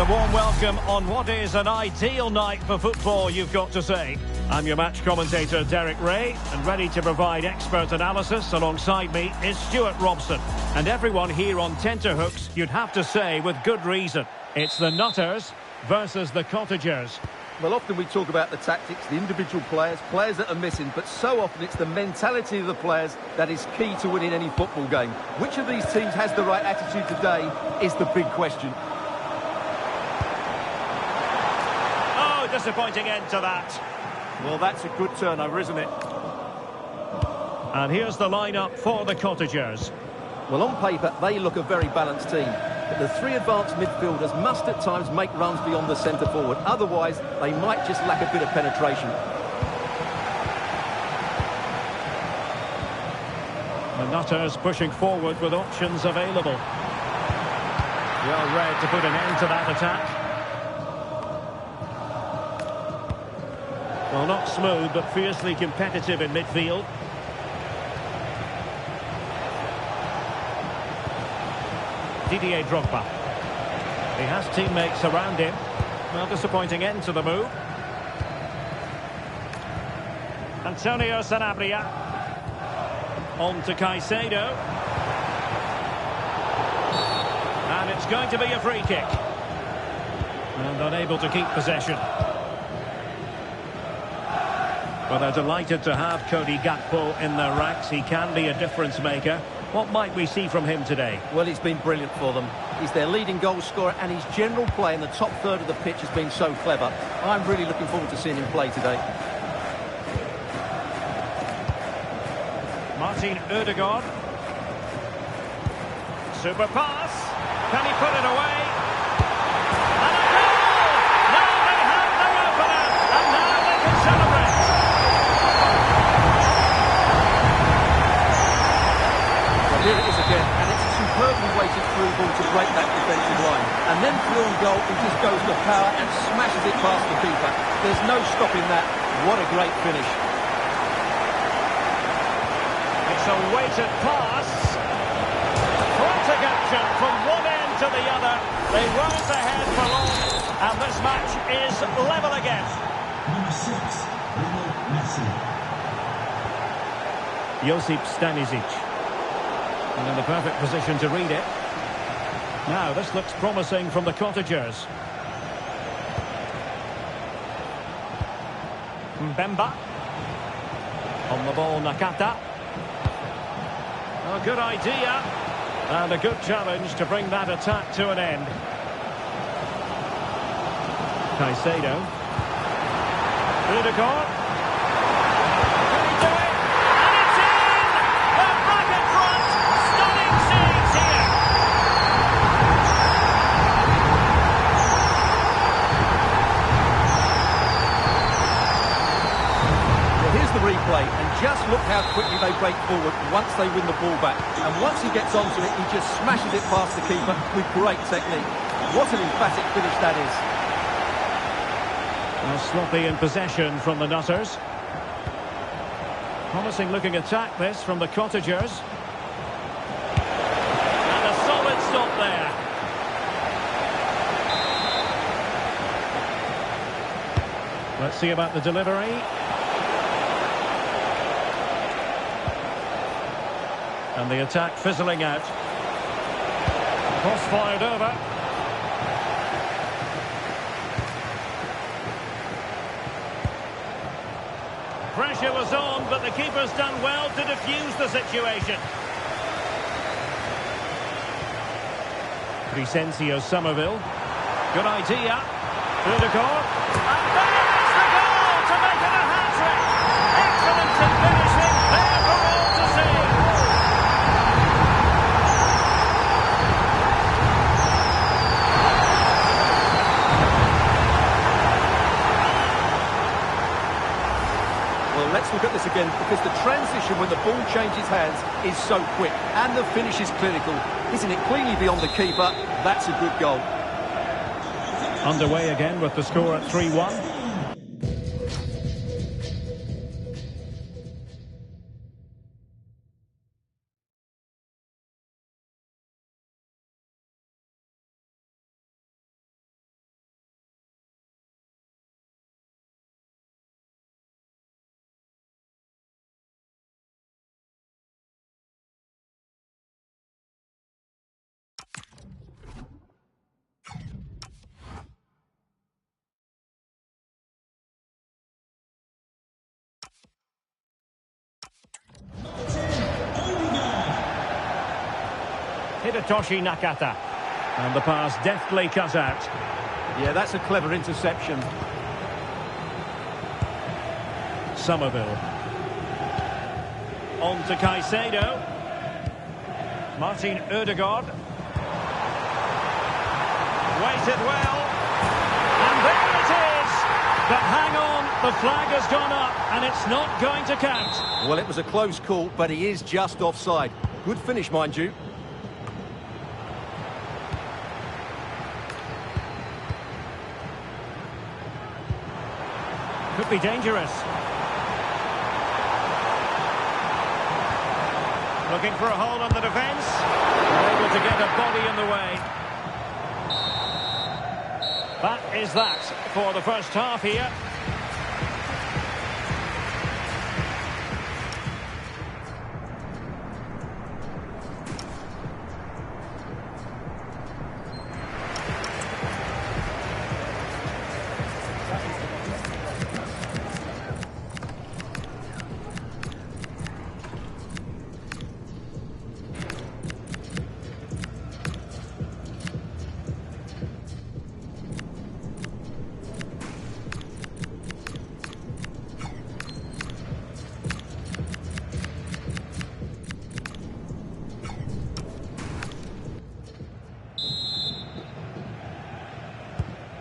a warm welcome on what is an ideal night for football, you've got to say. I'm your match commentator, Derek Ray, and ready to provide expert analysis alongside me is Stuart Robson. And everyone here on tenterhooks, you'd have to say with good reason. It's the Nutters versus the Cottagers. Well, often we talk about the tactics, the individual players that are missing, but so often it's the mentality of the players that is key to winning any football game. Which of these teams has the right attitude today is the big question. Oh, disappointing end to that. Well, that's a good turnover, isn't it? And here's the lineup for the Cottagers. Well, on paper, they look a very balanced team. But the three advanced midfielders must at times make runs beyond the centre forward. Otherwise, they might just lack a bit of penetration. The Nutters pushing forward with options available. Well read to put an end to that attack. Well, not smooth, but fiercely competitive in midfield. Didier Drogba. He has teammates around him. Well, disappointing end to the move. Antonio Sanabria. On to Caicedo. And it's going to be a free kick. And unable to keep possession. Well, they're delighted to have Cody Gakpo in their ranks. He can be a difference maker. What might we see from him today? Well, he's been brilliant for them. He's their leading goal scorer, and his general play in the top third of the pitch has been so clever. I'm really looking forward to seeing him play today. Martin Ødegaard. Super pass. Can he put it away? And a goal! Now they have their opener, and now they can celebrate. Here it is again, and it's a superbly weighted through ball to break that defensive line. And then through on goal, he just goes to power and smashes it past the keeper. There's no stopping that. What a great finish. It's a weighted pass. Frantic action from one end to the other. They weren't ahead for long, and this match is level again. Number 6, Lionel Messi. Josip Stanisic. And in the perfect position to read it. Now, this looks promising from the Cottagers. Mbemba. On the ball, Nakata. A good idea. And a good challenge to bring that attack to an end. Caicedo. Ødegaard. Can he do it? And it's in! They're back in front! Stunning scenes here! Well, here's the replay, and just look how quickly they break forward once they win the ball back. And once he gets onto it, he just smashes it past the keeper with great technique. What an emphatic finish that is. Well, sloppy in possession from the Nutters. Promising looking attack this from the Cottagers. And a solid stop there. Let's see about the delivery. And the attack fizzling out. Cross fired over. Pressure was on, but the keeper's done well to defuse the situation. Crescencio Somerville. Good idea. Ødegaard. And there is the goal to make it a hat-trick. Excellent in finishing. There for all to see. Well, let's look at this again, because the transition when the ball changes hands is so quick, and the finish is clinical. Hitting it cleanly beyond the keeper, that's a good goal. Underway again with the score at 3-1. Hidetoshi Nakata. And the pass deftly cut out. Yeah, that's a clever interception. Somerville. On to Caicedo. Martin Ødegaard. Waited well. And there it is! But hang on, the flag has gone up and it's not going to count. Well, it was a close call, but he is just offside. Good finish, mind you. Could be dangerous. Looking for a hole on the defence. Able to get a body in the way. That is that for the first half here.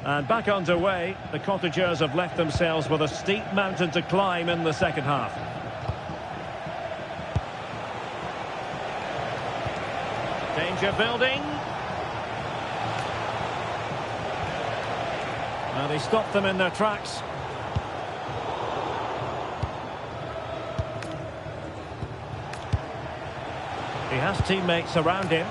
And back underway, the Cottagers have left themselves with a steep mountain to climb in the second half. Danger building. And he stopped them in their tracks. He has teammates around him.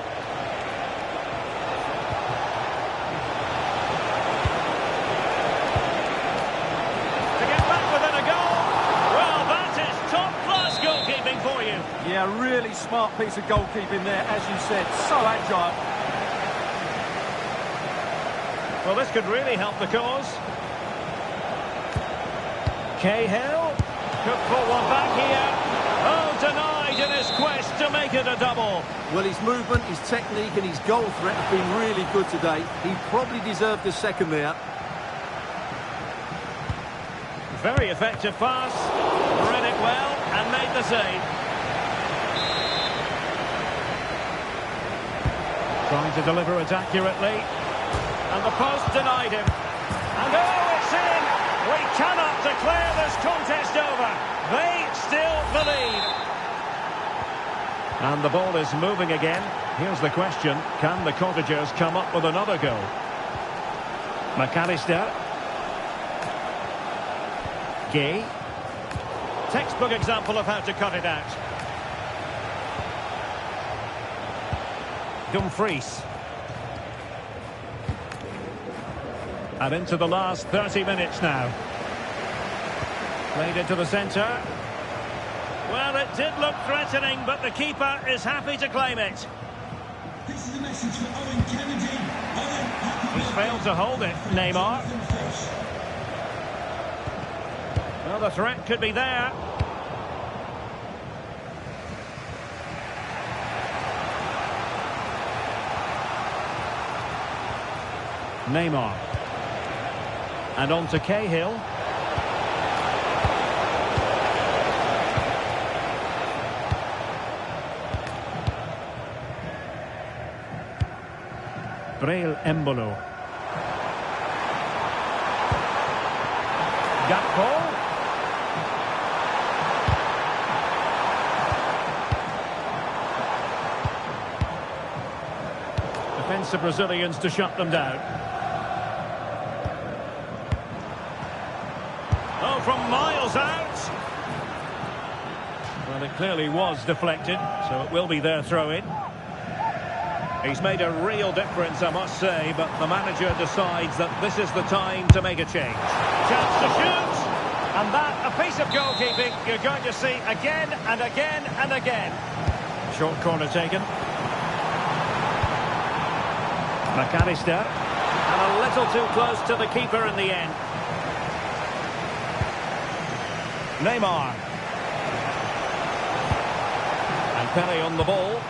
Yeah, really smart piece of goalkeeping there, as you said. So agile. Well, this could really help the cause. Cahill could put one back here. Oh, denied in his quest to make it a double. Well, his movement, his technique and his goal threat have been really good today. He probably deserved a second there. Very effective pass. Read it well and made the save. Trying to deliver it accurately. And the post denied him. And oh, it's in! We cannot declare this contest over. They still the lead. And the ball is moving again. Here's the question. Can the Cottagers come up with another goal? McAllister. Gay. Textbook example of how to cut it out. Dumfries. And into the last 30 minutes now. Played into the centre. Well, it did look threatening, but the keeper is happy to claim it. This is a message for Owen Kennedy. Owen, he's failed to hold it, Neymar. Well, the threat could be there. Neymar. And on to Cahill. Breel Embolo. Gakpo. Defensive Brazilians to shut them down. Oh, from miles out. Well, it clearly was deflected, so it will be their throw-in. He's made a real difference, I must say, but the manager decides that this is the time to make a change. Chance to shoot, and that, a piece of goalkeeping you're going to see again and again and again. Short corner taken. McAllister, and a little too close to the keeper in the end. Neymar. And Pele on the ball.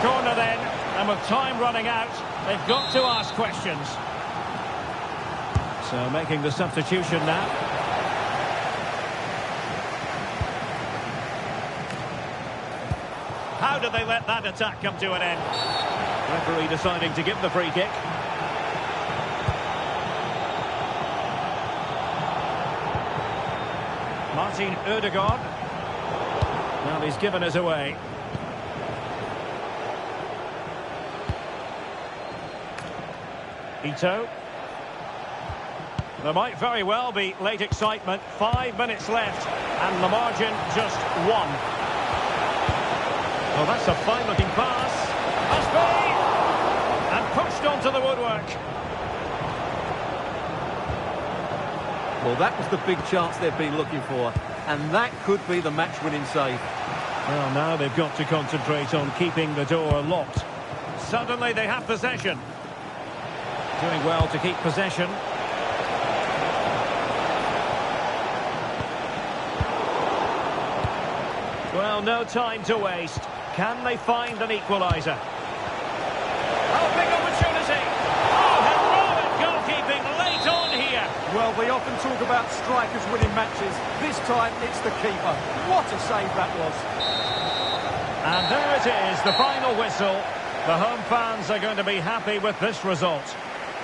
Corner then, and with time running out, they've got to ask questions. So making the substitution now. How did they let that attack come to an end? Referee deciding to give the free kick. Martin Ødegaard. Well, he's given us away. Ito. There might very well be late excitement. 5 minutes left, and the margin just 1. Well, that's a fine-looking pass. Must be! And pushed onto the woodwork. Well, that was the big chance they've been looking for, and that could be the match-winning save. Well, now they've got to concentrate on keeping the door locked. Suddenly they have possession. Doing well to keep possession. Well, no time to waste. Can they find an equaliser? Oh, big opportunity! Oh, heroic goalkeeping late on here. Well, they often talk about strikers winning matches. This time, it's the keeper. What a save that was. And there it is, the final whistle. The home fans are going to be happy with this result.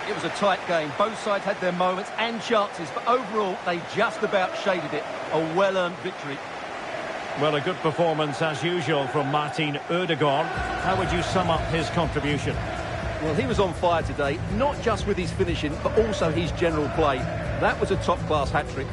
It was a tight game. Both sides had their moments and chances, but overall, they just about shaded it. A well-earned victory. Well, a good performance as usual from Martin Ødegaard. How would you sum up his contribution? Well, he was on fire today, not just with his finishing, but also his general play. That was a top-class hat-trick.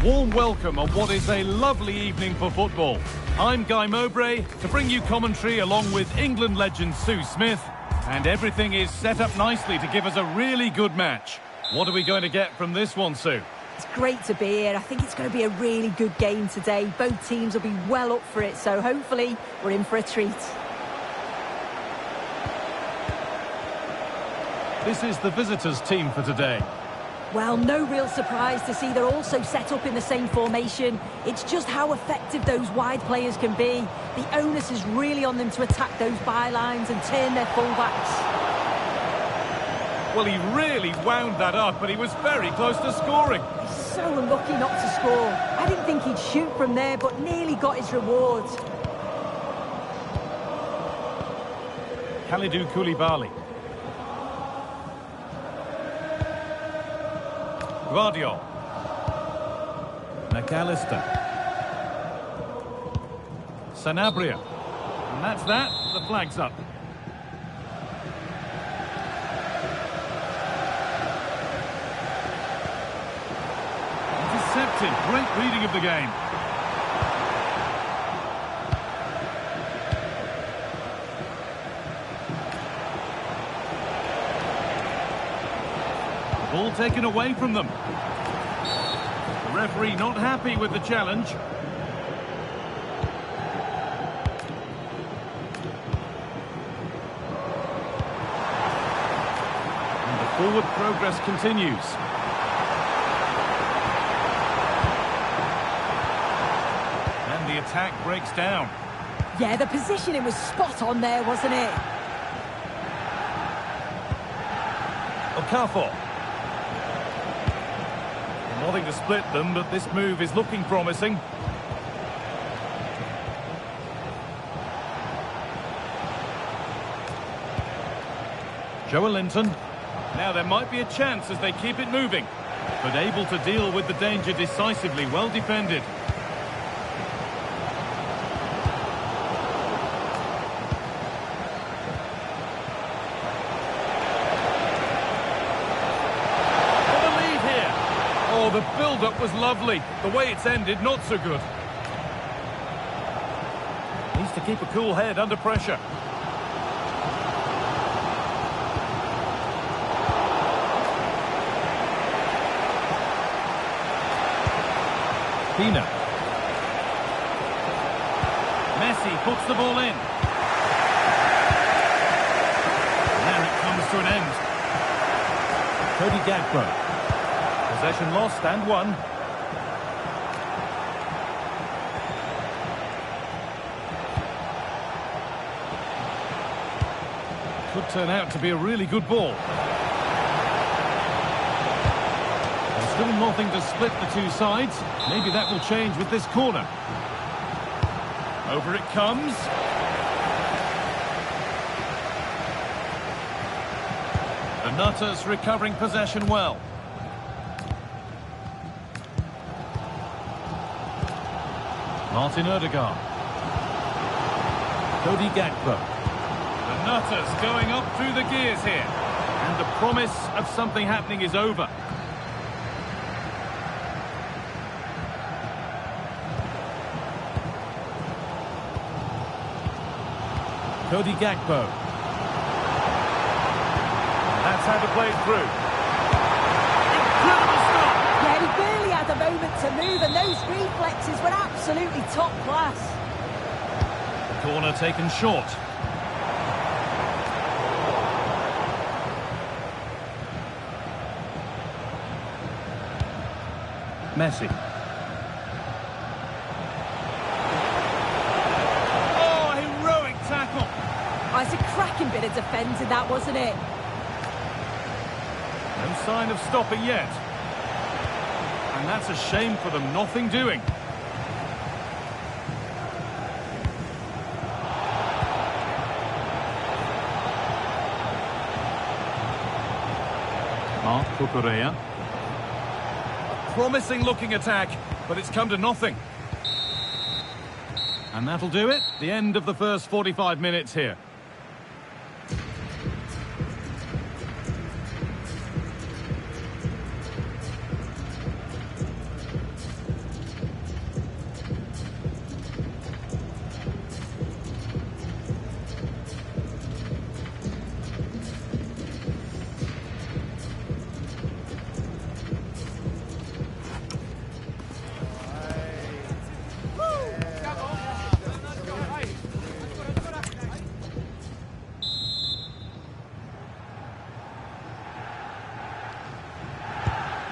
warm welcome on what is a lovely evening for football. I'm Guy Mowbray to bring you commentary along with England legend Sue Smith, and everything is set up nicely to give us a really good match. What are we going to get from this one, Sue? It's great to be here. I think it's going to be a really good game today. Both teams will be well up for it, so hopefully we're in for a treat. This is the visitors' team for today. Well, no real surprise to see they're also set up in the same formation. It's just how effective those wide players can be. The onus is really on them to attack those bylines and turn their fullbacks. Well, he really wound that up, but he was very close to scoring. He's so unlucky not to score. I didn't think he'd shoot from there, but nearly got his reward. Kalidou Koulibaly. Gvardiol. McAllister. Sanabria. And that's that. The flag's up. Intercepted. Great reading of the game. Ball taken away from them. The referee not happy with the challenge. And the forward progress continues. And the attack breaks down. Yeah, the positioning was spot on there, wasn't it? Okafor. Nothing to split them, but this move is looking promising. Joelinton. Now there might be a chance as they keep it moving, but able to deal with the danger decisively. Well defended. The build-up was lovely. The way it's ended, not so good. Needs to keep a cool head under pressure. Pina. Messi puts the ball in. There it comes to an end. Cody Gakpo. Possession lost and won. Could turn out to be a really good ball. There's still nothing to split the two sides. Maybe that will change with this corner. Over it comes. The Nutters recovering possession well. Martin Ødegaard. Cody Gakpo. The Nutters going up through the gears here. And the promise of something happening is over. Cody Gakpo. That's how to play it through. Incredible stop! Yeah, he barely had a moment to move, and those reflexes were absolutely top class. Corner taken short. Messi. Oh, heroic tackle. Oh, it's a cracking bit of defending, that, wasn't it? No sign of stopping yet. And that's a shame for them, nothing doing. Marc Cucurella. Promising looking attack, but it's come to nothing. And that'll do it. The end of the first 45 minutes here.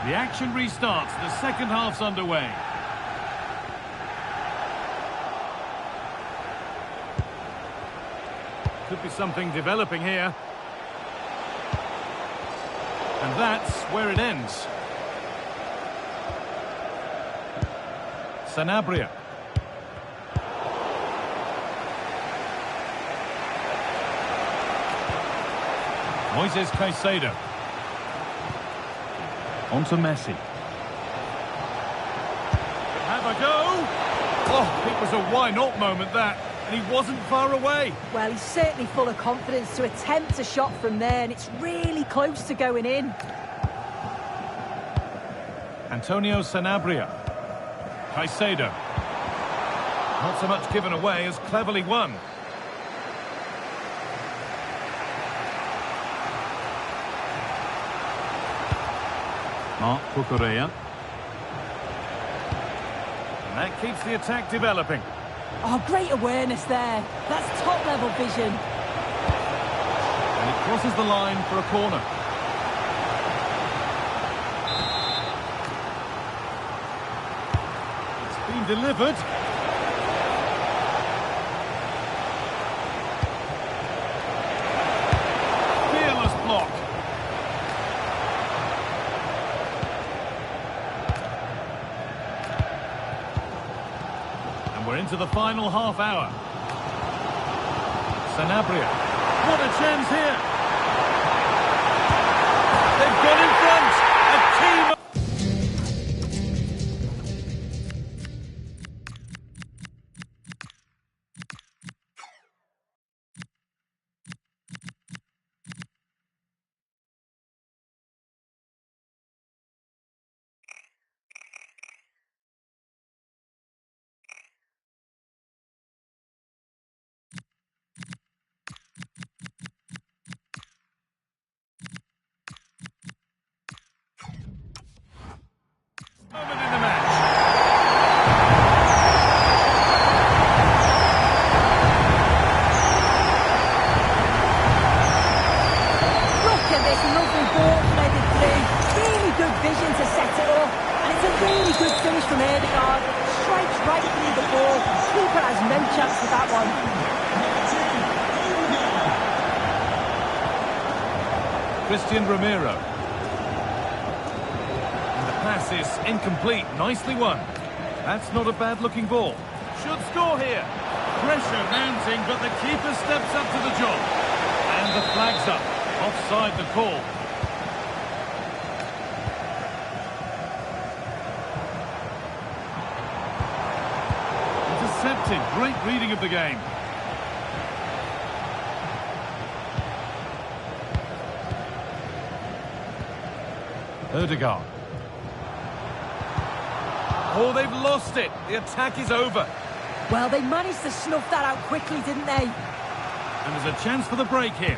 The action restarts. The second half's underway. Could be something developing here. And that's where it ends. Sanabria. Moises Caicedo. On to Messi. Have a go. Oh, it was a why-not moment, that. And he wasn't far away. Well, he's certainly full of confidence to attempt a shot from there, and it's really close to going in. Antonio Sanabria. Caicedo. Not so much given away as cleverly won. Marc Cucurella. And that keeps the attack developing. Oh, great awareness there. That's top-level vision. And it crosses the line for a corner. It's been delivered. Fearless block. And we're into the final half hour. Sanabria. What a chance here. They've got in front. A team. Moment in the match. Look at this lovely ball threaded through. Really good vision to set it up. And it's a really good finish from Ødegaard. Strikes right through the ball. Keeper has no chance with that one. Christian Romero. Pass is incomplete. Nicely won. That's not a bad-looking ball. Should score here. Pressure mounting, but the keeper steps up to the job. And the flag's up. Offside the call. Intercepted. Great reading of the game. Ødegaard. Oh, they've lost it. The attack is over. Well, they managed to snuff that out quickly, didn't they? And there's a chance for the break here.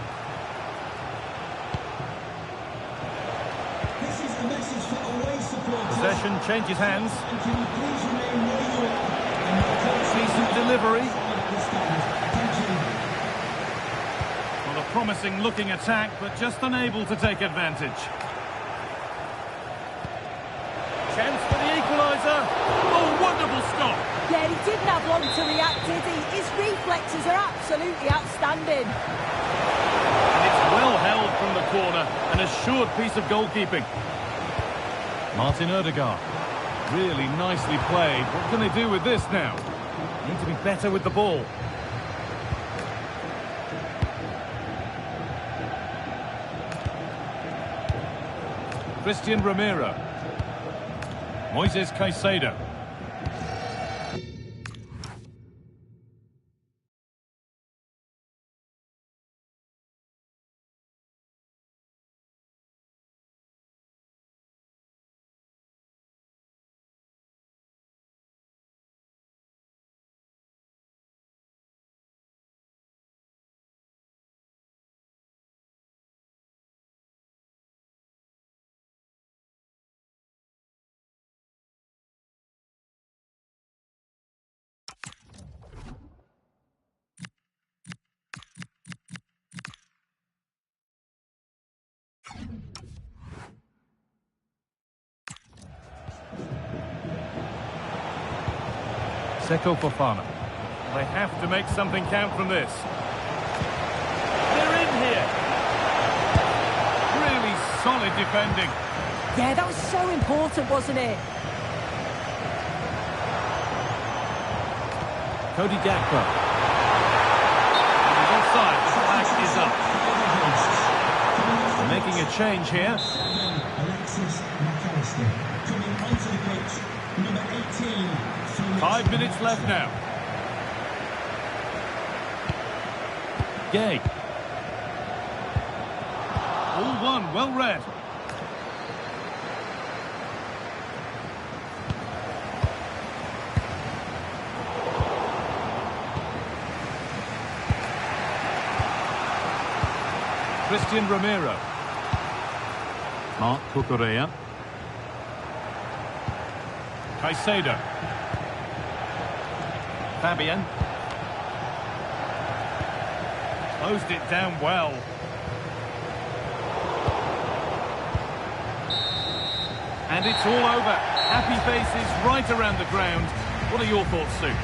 This is the message for away supporters. Possession changes hands. And can you please remain where you are? And not outside Decent delivery. the stand. Thank you. Well, a promising looking attack, but just unable to take advantage. Chance for the equaliser. Oh, wonderful stop. Yeah, he didn't have long to react, did he? His reflexes are absolutely outstanding. And it's well held from the corner. An assured piece of goalkeeping. Martin Ødegaard. Really nicely played. What can they do with this now? Need to be better with the ball. Christian Romero. Moises Caicedo. Seko Fofana. They have to make something count from this. They're in here. Really solid defending. Yeah, that was so important, wasn't it? Cody Gakpo. He's offside. The flag is up. They're making a change here. Alexis McAllister coming onto the pitch. Number 18. 5 minutes left now. Gay. All one, well read. Christian Romero. Marc Cucurella. Caicedo. Fabian. Closed it down well. And it's all over. Happy faces right around the ground. What are your thoughts, Sue?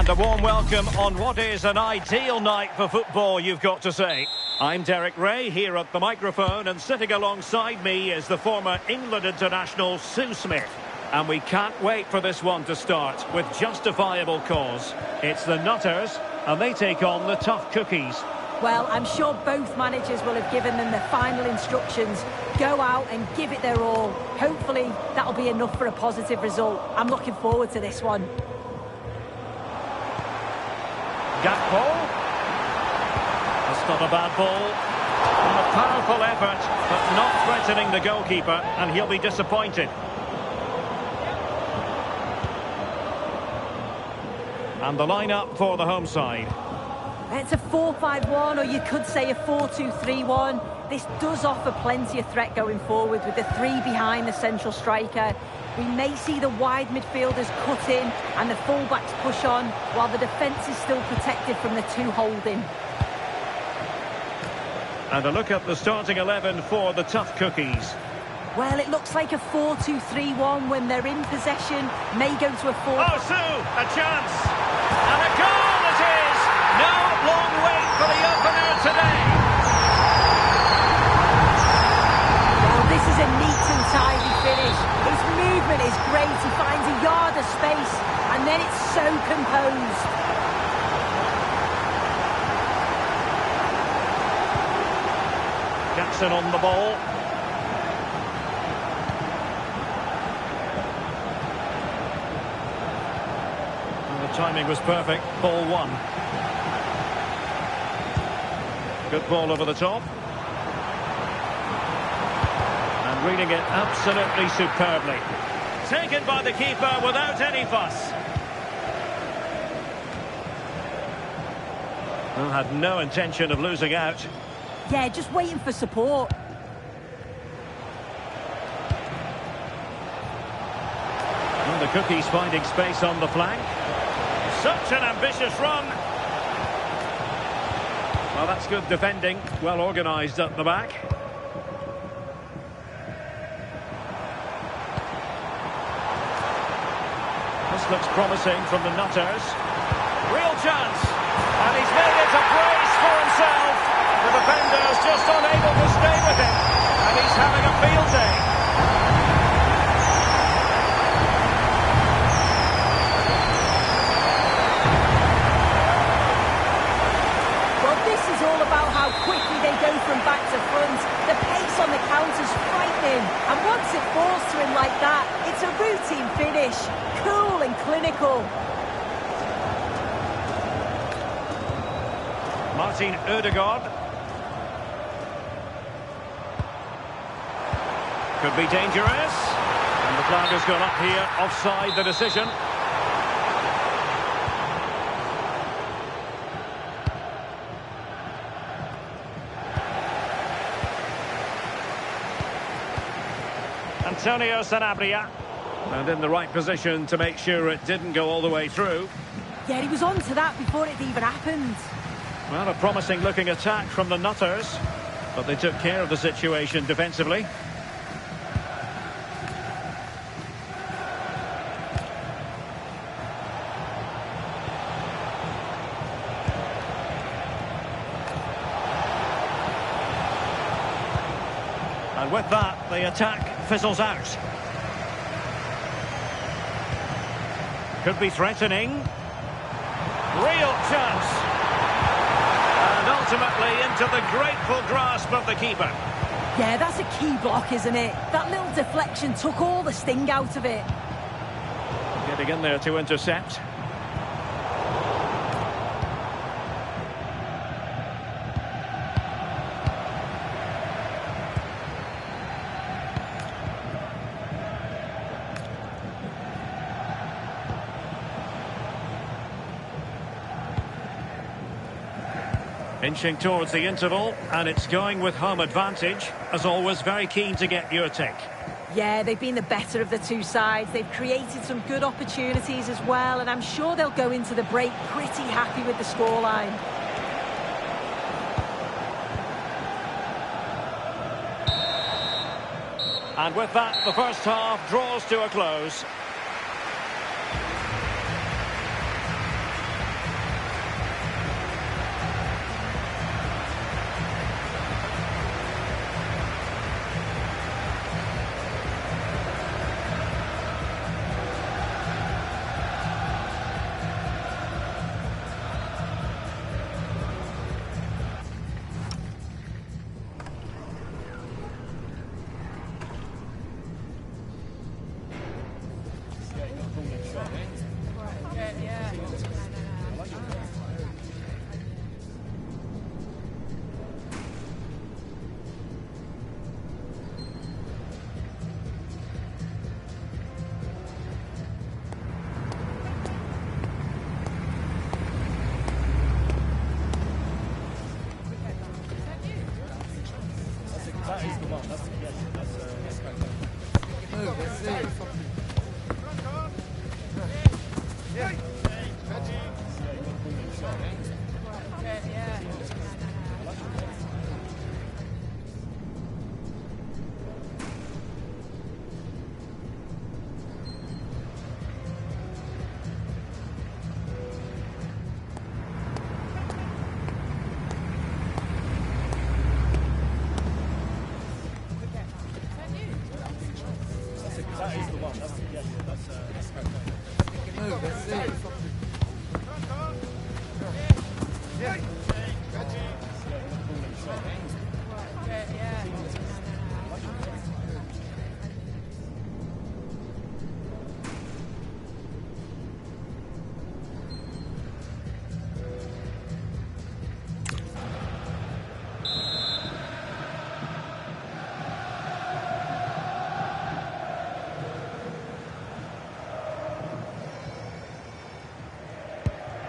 And a warm welcome on what is an ideal night for football, you've got to say. I'm Derek Ray, here at the microphone, and sitting alongside me is the former England international Sue Smith. And we can't wait for this one to start, with justifiable cause. It's the Nutters, and they take on the Tough Cookies. Well, I'm sure both managers will have given them the final instructions. Go out and give it their all. Hopefully, that'll be enough for a positive result. I'm looking forward to this one. Gakpo. That's not a bad ball. And a powerful effort, but not threatening the goalkeeper, and he'll be disappointed. And the lineup for the home side. It's a 4-5-1, or you could say a 4-2-3-1. This does offer plenty of threat going forward with the three behind the central striker. We may see the wide midfielders cut in and the fullbacks push on, while the defence is still protected from the two holding. And a look at the starting 11 for the Tough Cookies. Well, it looks like a 4-2-3-1 when they're in possession. May go to a 4... Oh, Sue, a chance! And a goal it is! No long wait for the opener today! Well, this is a neat and tidy finish. His movement is great. He finds a yard of space, and then it's so composed. Jackson on the ball. And the timing was perfect. Ball one. Good ball over the top. And reading it absolutely superbly. Taken by the keeper without any fuss. Well, had no intention of losing out. Yeah, just waiting for support. And the Cookies finding space on the flank. Such an ambitious run. Well, that's good defending. Well organised at the back. This looks promising from the Nutters. Real chance. And he's made it a brace for himself. The defender's just unable to stay with him. And he's having a field day. Well, this is all about how quickly they go from back to front. The pace on the counter's frightening. And once it falls to him like that, it's a routine finish. Cool and clinical. Martin Ødegaard. Could be dangerous. And the flag has gone up here, offside the decision. Antonio Sanabria. And in the right position to make sure it didn't go all the way through. Yeah, he was on to that before it even happened. Well, a promising looking attack from the Nutters. But they took care of the situation defensively. And with that, the attack fizzles out. Could be threatening. Real chance. And ultimately into the grateful grasp of the keeper. Yeah, that's a key block, isn't it? That little deflection took all the sting out of it. Getting in there to intercept. Inching towards the interval, and it's going with home advantage. As always, very keen to get your take. Yeah, they've been the better of the two sides. They've created some good opportunities as well, and I'm sure they'll go into the break pretty happy with the scoreline. And with that, the first half draws to a close.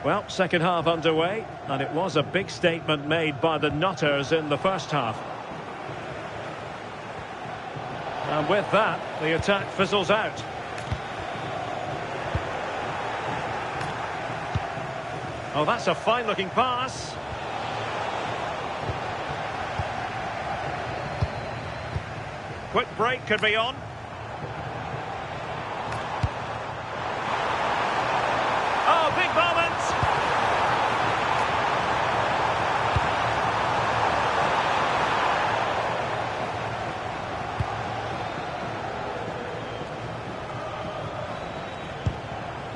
Well, second half underway, and it was a big statement made by the Nutters in the first half. And with that, the attack fizzles out. Oh, that's a fine-looking pass. Quick break could be on. Oh, big moment!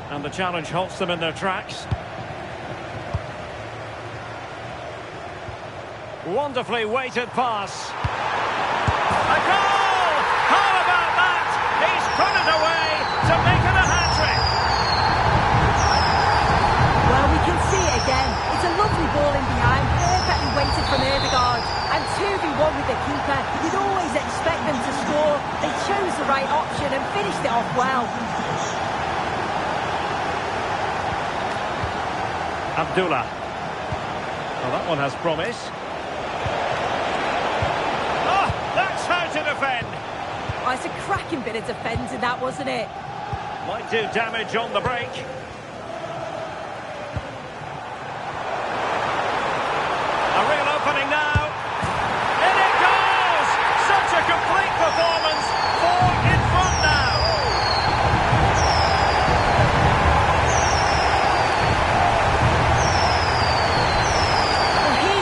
And the challenge halts them in their tracks. Wonderfully weighted pass. A goal! How about that? He's put it away to make it a hat-trick. Well, we can see it again. It's a lovely ball in behind, perfectly weighted from Ødegaard. And 2v1 with the keeper. You'd always expect them to score. They chose the right option and finished it off well. Abdullah. Well, that one has promise. Oh, that's how to defend. Oh, it's a cracking bit of defending, that, wasn't it? Might do damage on the break. A real opening now. In it goes! Such a complete performance. 4 in front now.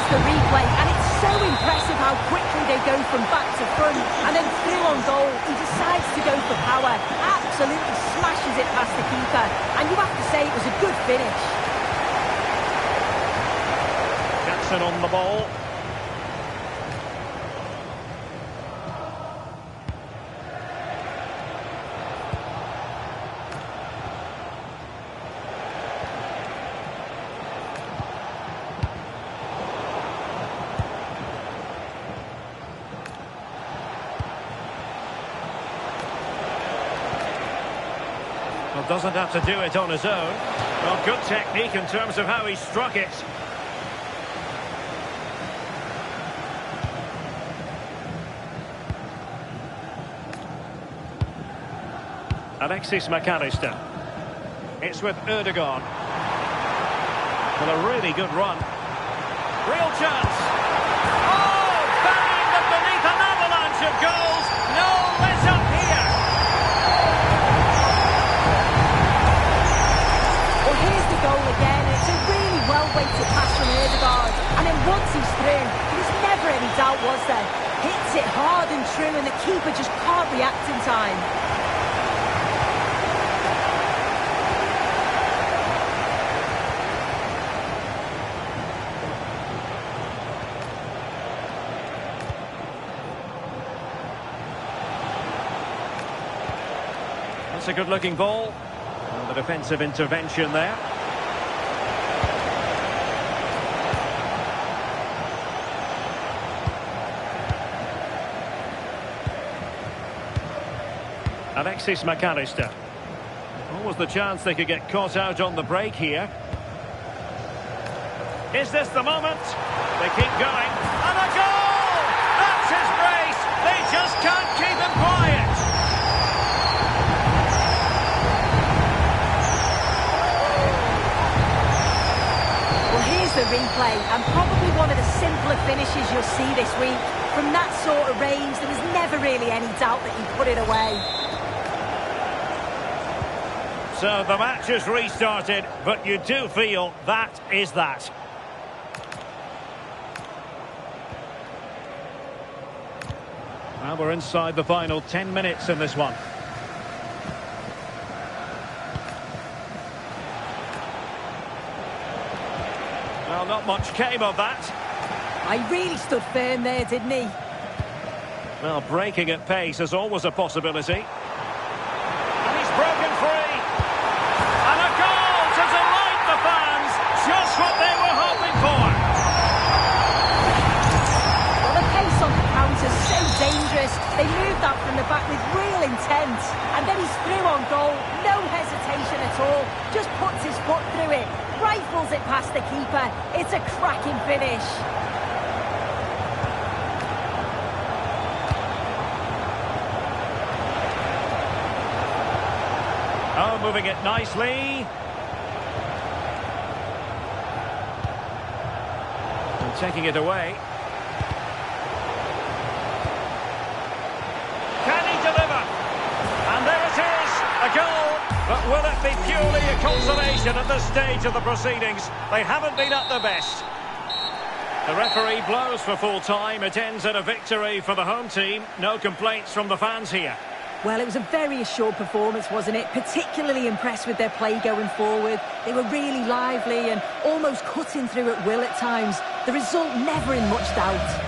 The replay, and it's so impressive how quickly they go from back to front, and then through on goal he decides to go for power, absolutely smashes it past the keeper, and you have to say it was a good finish. Jackson on the ball. Well, doesn't have to do it on his own. Well, good technique in terms of how he struck it. Alexis McAllister. It's with Ødegaard. Well, a really good run. Real chance. Oh, banging them beneath an avalanche of goals. No let up here. Well, here's the goal again. It's a really well-weighted pass from Ødegaard. And then once he's through, there was never any doubt, was there? Hits it hard and true, and the keeper just can't react in time. That's a good-looking ball. And the defensive intervention there. Alexis McAllister. What was the chance they could get caught out on the break here? Is this the moment? They keep going. And a goal! That's his brace! They just can't keep him quiet! The replay, and probably one of the simpler finishes you'll see this week. From that sort of range, there was never really any doubt that he put it away. So the match has restarted, but you do feel that is that. Well, we're inside the final 10 minutes in this one. not much came of that. I really stood firm there, didn't he? Well, breaking at pace is always a possibility. And he's broken free. And a goal to delight the fans. Just what they were hoping for. Well, the pace on the counter's so dangerous. They moved that from the back with real intent. And then he's through on goal. No hesitation at all. Just puts his foot through it. Rifles it past the keeper. It's a cracking finish. Oh, moving it nicely. And taking it away. Can he deliver? And there it is, a goal. But will it be purely a consolation at this stage of the proceedings? They haven't been at their best. The referee blows for full time. It ends in a victory for the home team. No complaints from the fans here. Well, it was a very assured performance, wasn't it? Particularly impressed with their play going forward. They were really lively and almost cutting through at will at times. The result never in much doubt.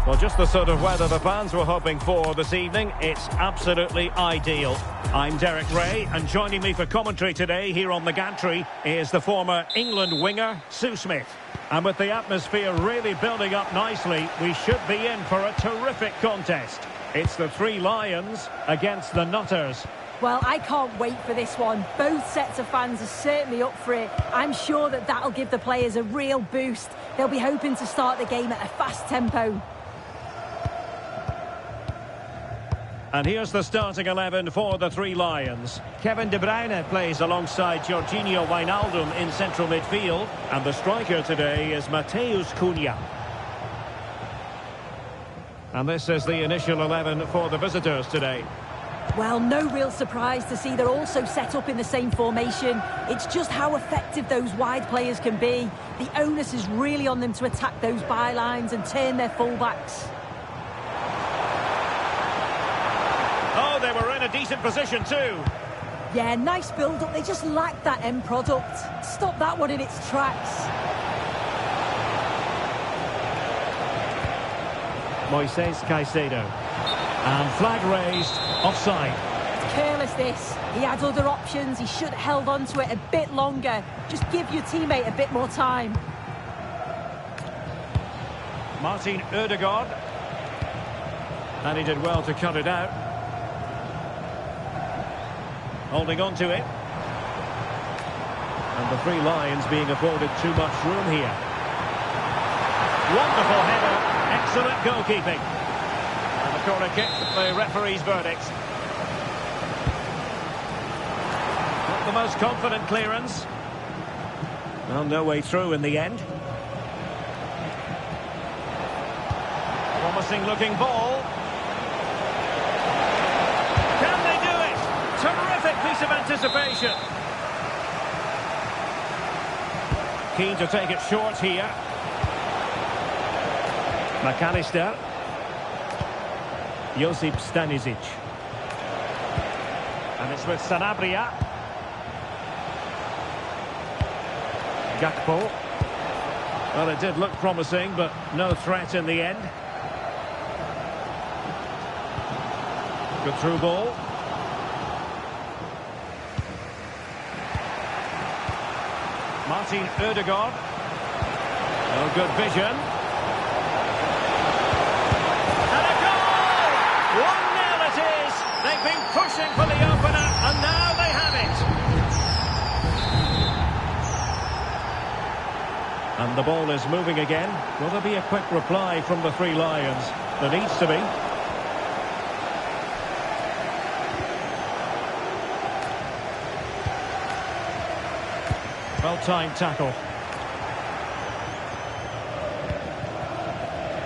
Well, just the sort of weather the fans were hoping for this evening. It's absolutely ideal. I'm Derek Ray, and joining me for commentary today here on the gantry is the former England winger, Sue Smith. And with the atmosphere really building up nicely, we should be in for a terrific contest. It's the Three Lions against the Nutters. Well, I can't wait for this one. Both sets of fans are certainly up for it. I'm sure that that'll give the players a real boost. They'll be hoping to start the game at a fast tempo. And here's the starting 11 for the Three Lions. Kevin De Bruyne plays alongside Jorginho Wijnaldum in central midfield. And the striker today is Matheus Cunha. And this is the initial 11 for the visitors today. Well, no real surprise to see they're also set up in the same formation. It's just how effective those wide players can be. The onus is really on them to attack those bylines and turn their fullbacks. Oh, they were in a decent position too. Yeah, nice build-up. They just lack that end product. Stop that one in its tracks. Moises Caicedo. And flag raised, offside. It's careless, this. He had other options. He should have held on to it a bit longer. Just give your teammate a bit more time. Martin Ødegaard. And he did well to cut it out. Holding on to it. And the Three Lions being afforded too much room here. Wonderful header. Excellent goalkeeping. And the corner kick, the referee's verdict. Not the most confident clearance. Well, no way through in the end. Promising looking ball. Can they do it? Terrific piece of anticipation. Keen to take it short here. McAllister. Josip Stanisic. And it's with Sanabria. Gakpo. Well, it did look promising, but no threat in the end. Good through ball. Martin Ødegaard. Oh, good vision. And a goal! 1-0 it is. They've been pushing for the opener, and now they have it. And the ball is moving again. Will there be a quick reply from the Three Lions? There needs to be. Well-timed tackle.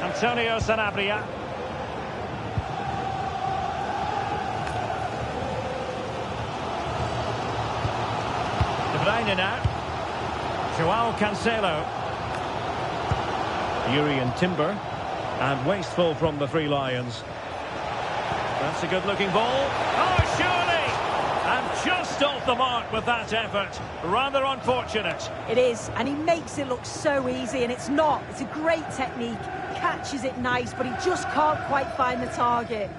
Antonio Sanabria. De Bruyne now. Joao Cancelo. Jurrien Timber. And wasteful from the Three Lions. That's a good-looking ball. Oh, surely! And just off the mark with that effort. Rather unfortunate. It is, and he makes it look so easy, and it's not. It's a great technique. Catches it nice, but he just can't quite find the target.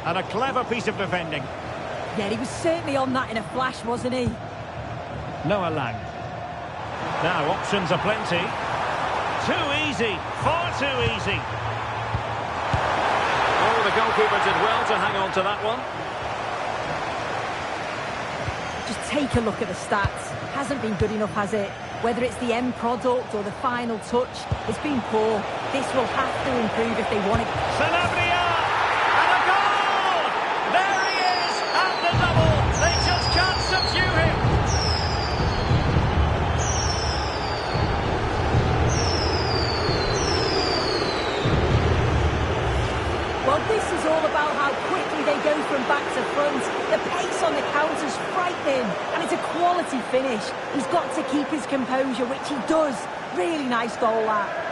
And a clever piece of defending. Yeah, he was certainly on that in a flash, wasn't he? Noah Lang. Now, options are plenty. Too easy. Far too easy. Oh, the goalkeeper did well to hang on to that one. Just take a look at the stats. Hasn't been good enough, has it? Whether it's the end product or the final touch, it's been poor. This will have to improve if they want it. Sanabria! And a goal! There he is! And the double! They just threatening, and it's a quality finish. He's got to keep his composure, which he does. Really nice goal, that.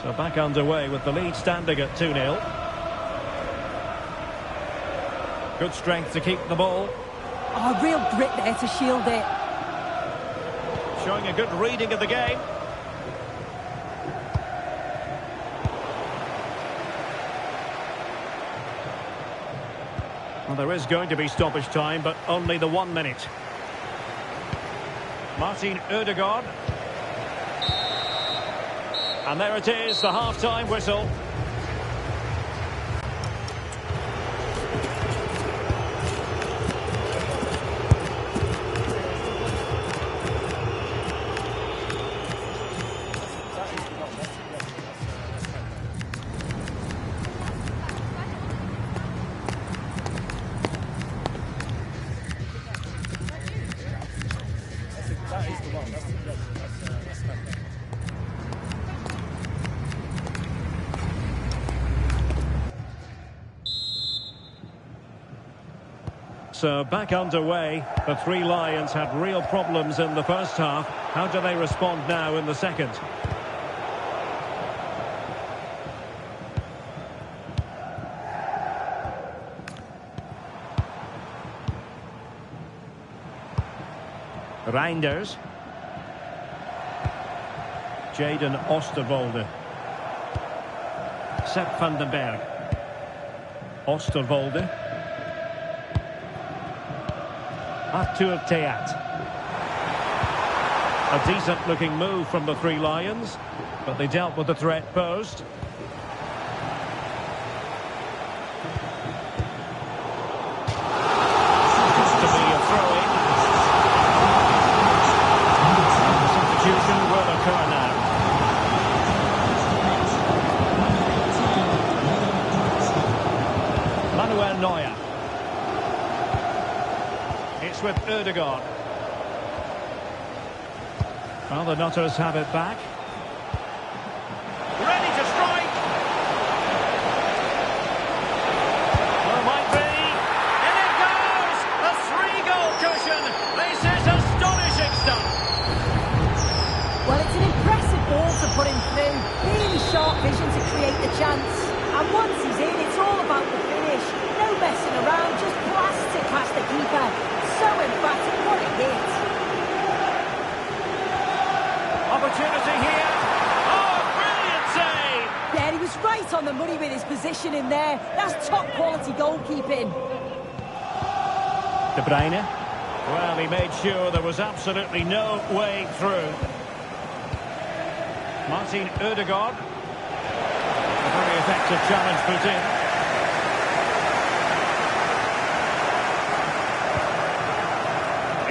So back underway with the lead standing at 2-0. Good strength to keep the ball. Oh, real grit there to shield it. Showing a good reading of the game. Well, there is going to be stoppage time, but only the 1 minute. Martin Ødegaard. And there it is, the half-time whistle. So back underway. The Three Lions had real problems in the first half. How do they respond now in the second? Reinders. Jadon Oosterwolde. Sepp van den Berg. Oosterwolde. Arthur Theat. A decent looking move from the Three Lions, but they dealt with the threat posed. To be a throw-in. The substitution will occur now. Manuel Neuer. It's with Ødegaard. Well, the Nutters have it back. Ready to strike! Well, might be. In it goes! A 3-goal cushion! This is astonishing stuff! Well, it's an impressive ball to put him through. Really sharp vision to create the chance. And once he's in, it's all about the finish. No messing around, just blast it past the keeper. So emphatic, what a hit. Opportunity here. Oh, brilliant save! Yeah, he was right on the money with his position in there. That's top quality goalkeeping. De Bruyne. Well, he made sure there was absolutely no way through. Martin Ødegaard. A very effective challenge put in.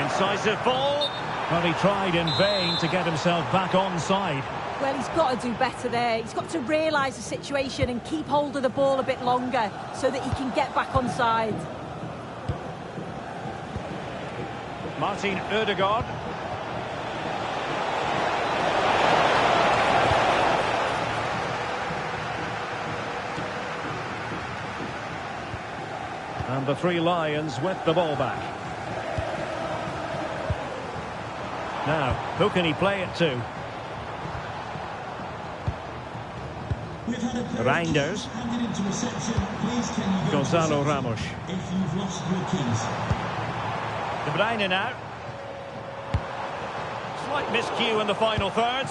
Incisive ball. Well, he tried in vain to get himself back onside. Well, he's got to do better there. He's got to realise the situation and keep hold of the ball a bit longer so that he can get back onside. Martin Ødegaard. And the Three Lions with the ball back. Now, who can he play it to? Reinders. Gonzalo Ramos. If you've lost your keys. De Bruyne now. Slight miscue in the final third.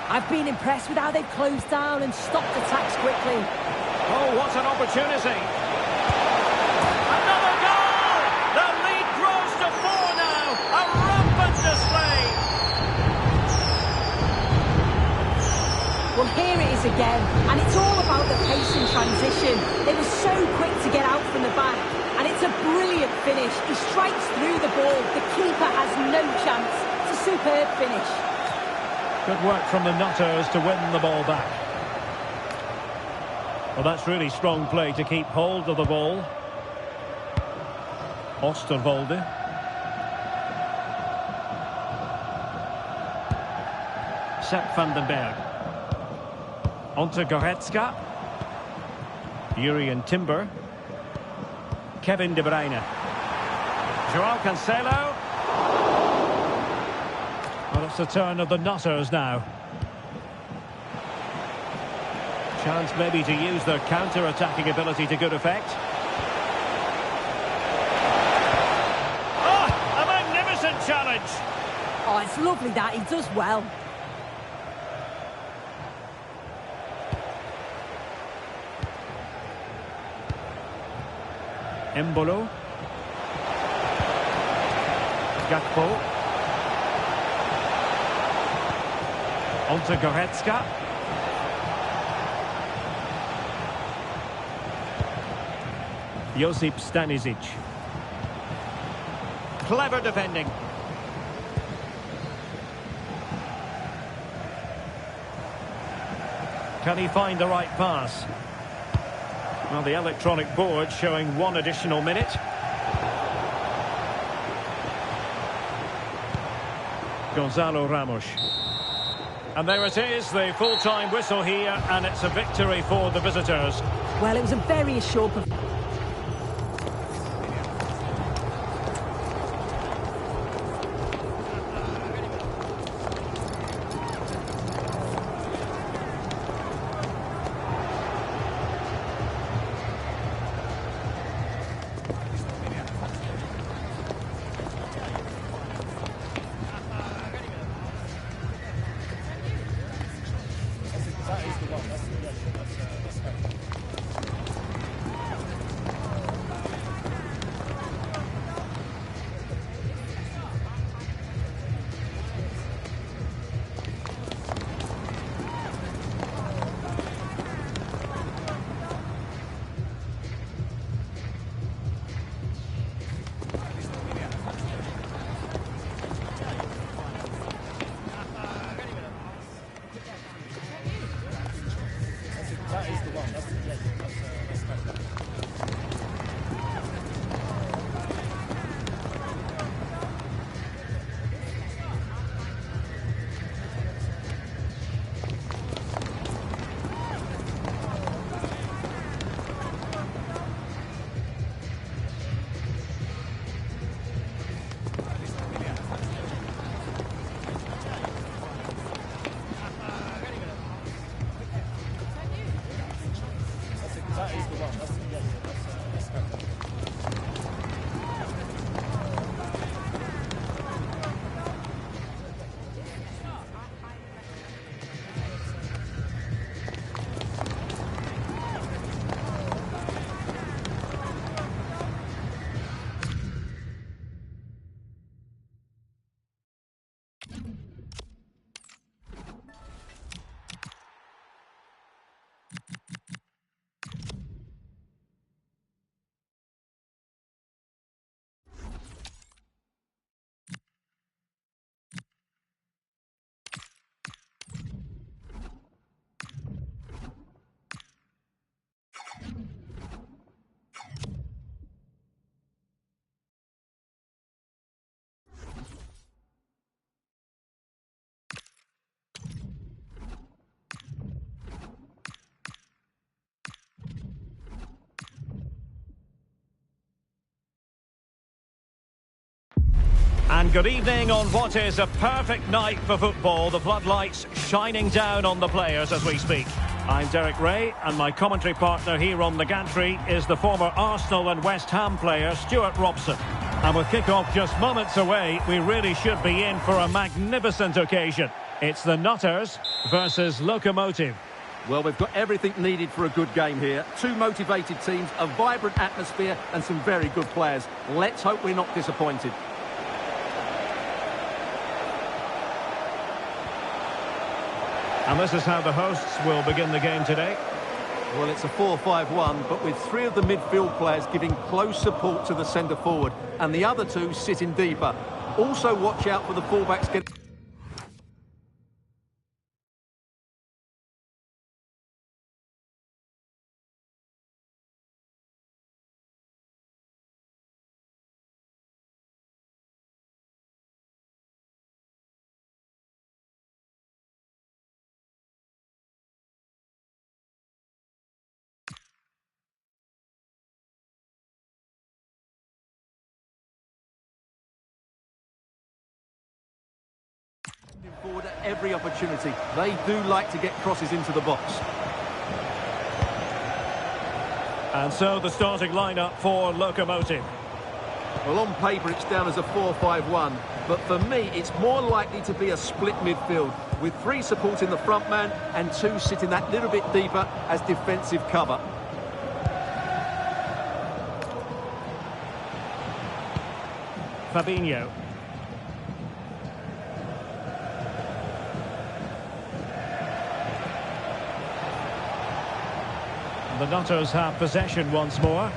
I've been impressed with how they've closed down and stopped attacks quickly. Oh, what an opportunity. Another goal! The lead grows to 4 now. A rampant display. Well, here it is again, and it's all about the pace and transition. They were so quick to get out from the back, and it's a brilliant finish. He strikes through the ball. The keeper has no chance. It's a superb finish. Good work from the Nutters to win the ball back. Well, that's really strong play to keep hold of the ball. Oosterwolde. Sepp van den Berg. Onto Goretzka. Jurrien Timber. Kevin De Bruyne. Joao Cancelo. Well, it's the turn of the Nutters now. Chance maybe to use their counter-attacking ability to good effect. Oh, a magnificent challenge! Oh, it's lovely that. He does well. Embolo. Gakpo. Onto Goretzka. Josip Stanisic. Clever defending. Can he find the right pass? Well, the electronic board showing 1 additional minute. Gonzalo Ramos. And there it is, the full-time whistle here, and it's a victory for the visitors. Well, it was a very assured performance. And good evening on what is a perfect night for football. The floodlights shining down on the players as we speak. I'm Derek Ray, and my commentary partner here on the gantry is the former Arsenal and West Ham player Stuart Robson. And with kick-off just moments away, we really should be in for a magnificent occasion. It's the Nutters versus Lokomotiv. Well, we've got everything needed for a good game here. Two motivated teams, a vibrant atmosphere and some very good players. Let's hope we're not disappointed. And this is how the hosts will begin the game today. Well, it's a 4-5-1, but with 3 of the midfield players giving close support to the centre forward and the other 2 sitting deeper. Also watch out for the fullbacks getting... forward at every opportunity. They do like to get crosses into the box. And so the starting lineup for Lokomotiv. Well, on paper it's down as a 4-5-1, but for me it's more likely to be a split midfield, with 3 supporting the front man and 2 sitting that little bit deeper as defensive cover. Fabinho. The Nutters have possession once more.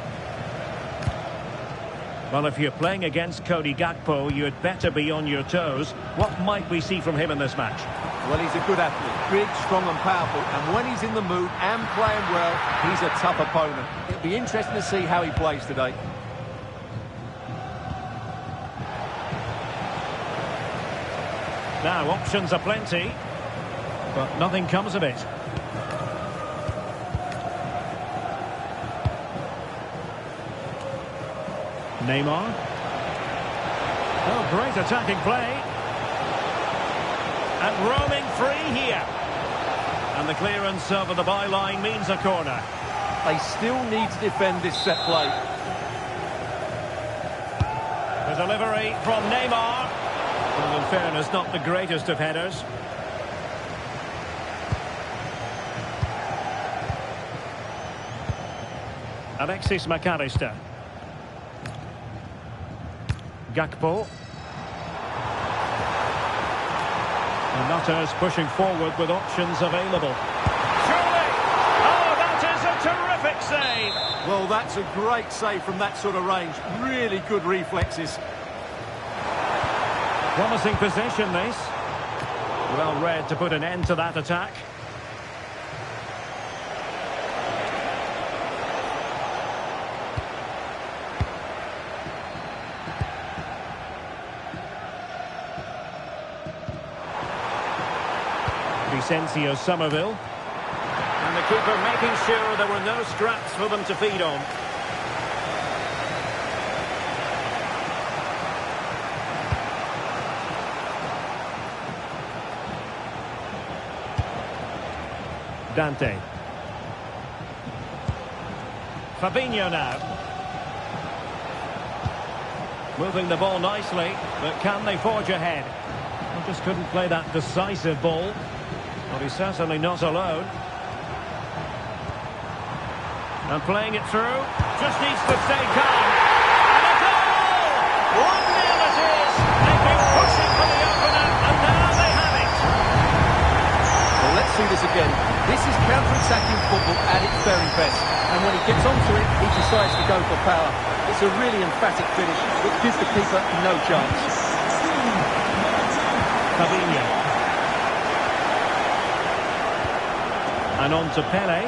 Well, if you're playing against Cody Gakpo, you'd better be on your toes. What might we see from him in this match? Well, he's a good athlete, big, strong and powerful, and when he's in the mood and playing well, he's a tough opponent. It'll be interesting to see how he plays today. Now, options are plenty, but nothing comes of it. Neymar. Oh, great attacking play. And roaming free here. And the clearance over the byline means a corner. They still need to defend this set play. The delivery from Neymar. Well, in fairness, not the greatest of headers. Alexis McAllister. Gakpo. The Nutters pushing forward with options available. Surely! Oh, that is a terrific save! Well, that's a great save from that sort of range. Really good reflexes. Promising possession, this. Well read to put an end to that attack. Vicencio Somerville. And the keeper making sure there were no scraps for them to feed on. Dante. Fabinho now. Moving the ball nicely, but can they forge ahead? They just couldn't play that decisive ball. Well, he's certainly not alone. And playing it through, just needs to stay calm. And a goal! 1-0 it is! They've been pushing for the opener, and now they have it! Well, let's see this again. This is counter-attacking football at its very best. And when he gets onto it, he decides to go for power. It's a really emphatic finish, which gives the keeper no chance. Fabinho. And on to Pele.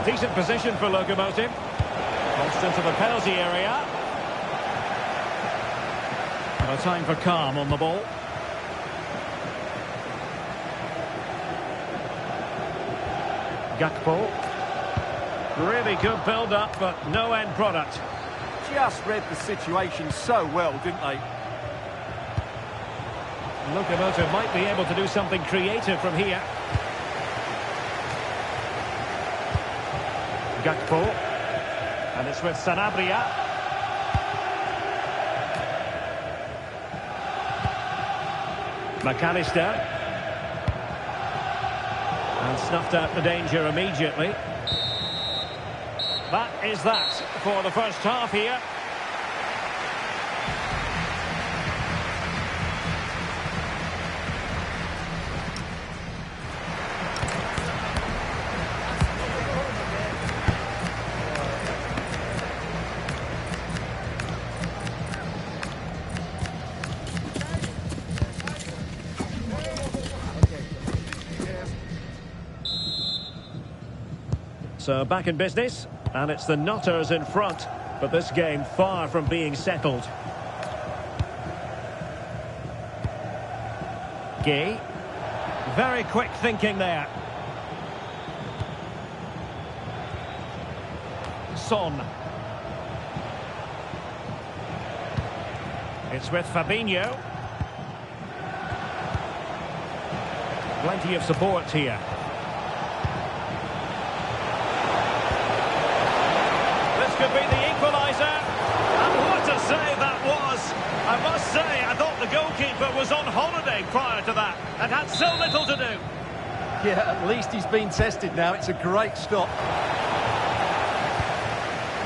Decent position for Lokomotiv. Crossed into the penalty area. And a time for calm on the ball. Gakpo. Really good build-up, but no end product. Just read the situation so well, didn't they? Lokomotiv might be able to do something creative from here. Gakpo. And it's with Sanabria. McAllister. And snuffed out the danger immediately. That is that for the first half here. So back in business, and it's the Nutters in front, but this game far from being settled. Gay. Very quick thinking there. Son. It's with Fabinho. Plenty of support here. This could be the equaliser. And what a save that was! I must say, I thought the goalkeeper was on holiday prior to that and had so little to do. Yeah, at least he's been tested now. It's a great stop.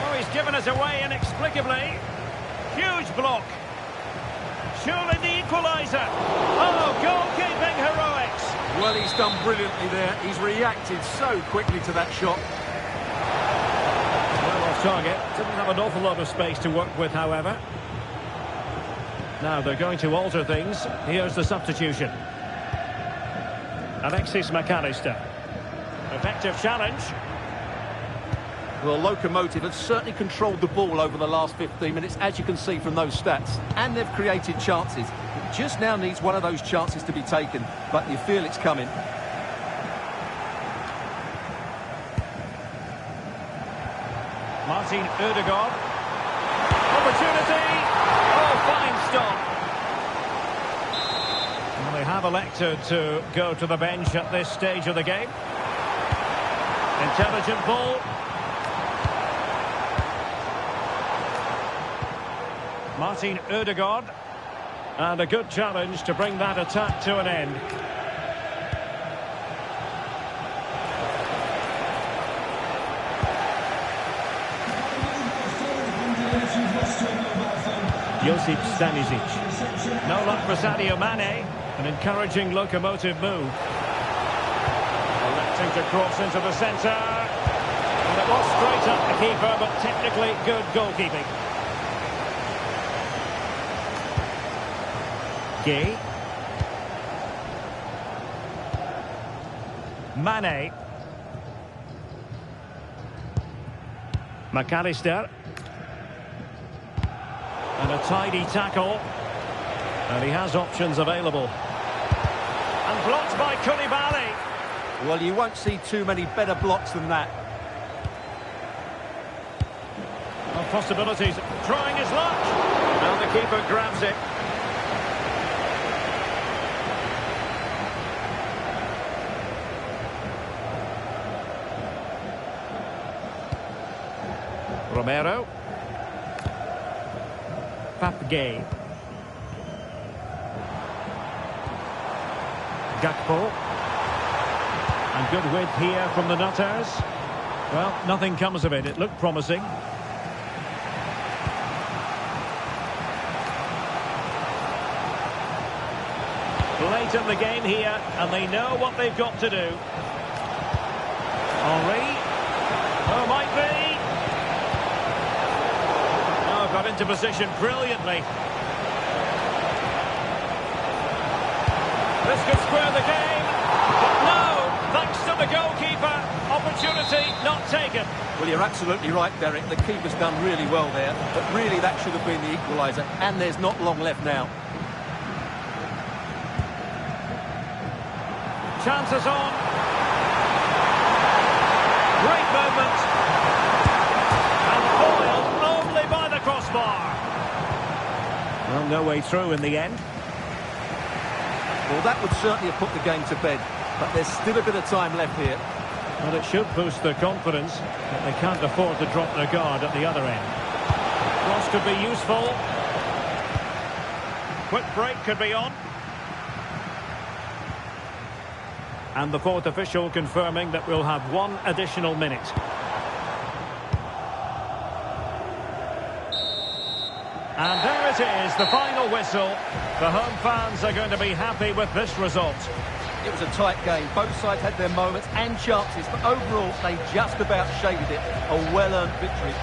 Oh, he's given us away inexplicably. Huge block. Surely the equaliser. Oh, goalkeeping heroics. Well, he's done brilliantly there. He's reacted so quickly to that shot. Well off target. Didn't have an awful lot of space to work with, however. Now they're going to alter things. Here's the substitution. Alexis McAllister. Effective challenge. Well, Locomotive have certainly controlled the ball over the last 15 minutes, as you can see from those stats. And they've created chances. It just now needs one of those chances to be taken. But you feel it's coming. Martin Ødegaard. Opportunity. Oh, fine stop. Well, they have elected to go to the bench at this stage of the game. Intelligent ball. Martin Ødegaard. And a good challenge to bring that attack to an end. Josip Stanisic. No luck for Sadio Mane. An encouraging Locomotive move. Electing to cross into the centre. And it was straight up the keeper, but technically good goalkeeping. Gay. Mane. McAllister. And a tidy tackle. And he has options available. And blocked by Koulibaly. Well, you won't see too many better blocks than that. Well, possibilities. Trying his luck. Now the keeper grabs it. Romero. Pape Gueye. Gakpo. And good width here from the Nutters. Well, nothing comes of it. It looked promising. Late in the game here, and they know what they've got to do. Henry. Oh, might be. Oh, got into position brilliantly. This could square the game. But no, thanks to the goalkeeper. Opportunity not taken. Well, you're absolutely right, Derek. The keeper's done really well there. But really, that should have been the equaliser. And there's not long left now. Chances on. Great movement. And foiled only by the crossbar. Well, no way through in the end. Well, that would certainly have put the game to bed. But there's still a bit of time left here. Well, it should boost their confidence, but they can't afford to drop their guard at the other end. Cross could be useful. Quick break could be on. And the fourth official confirming that we'll have one additional minute. And there it is, the final whistle. The home fans are going to be happy with this result. It was a tight game. Both sides had their moments and chances, but overall, they just about shaded it. A well-earned victory.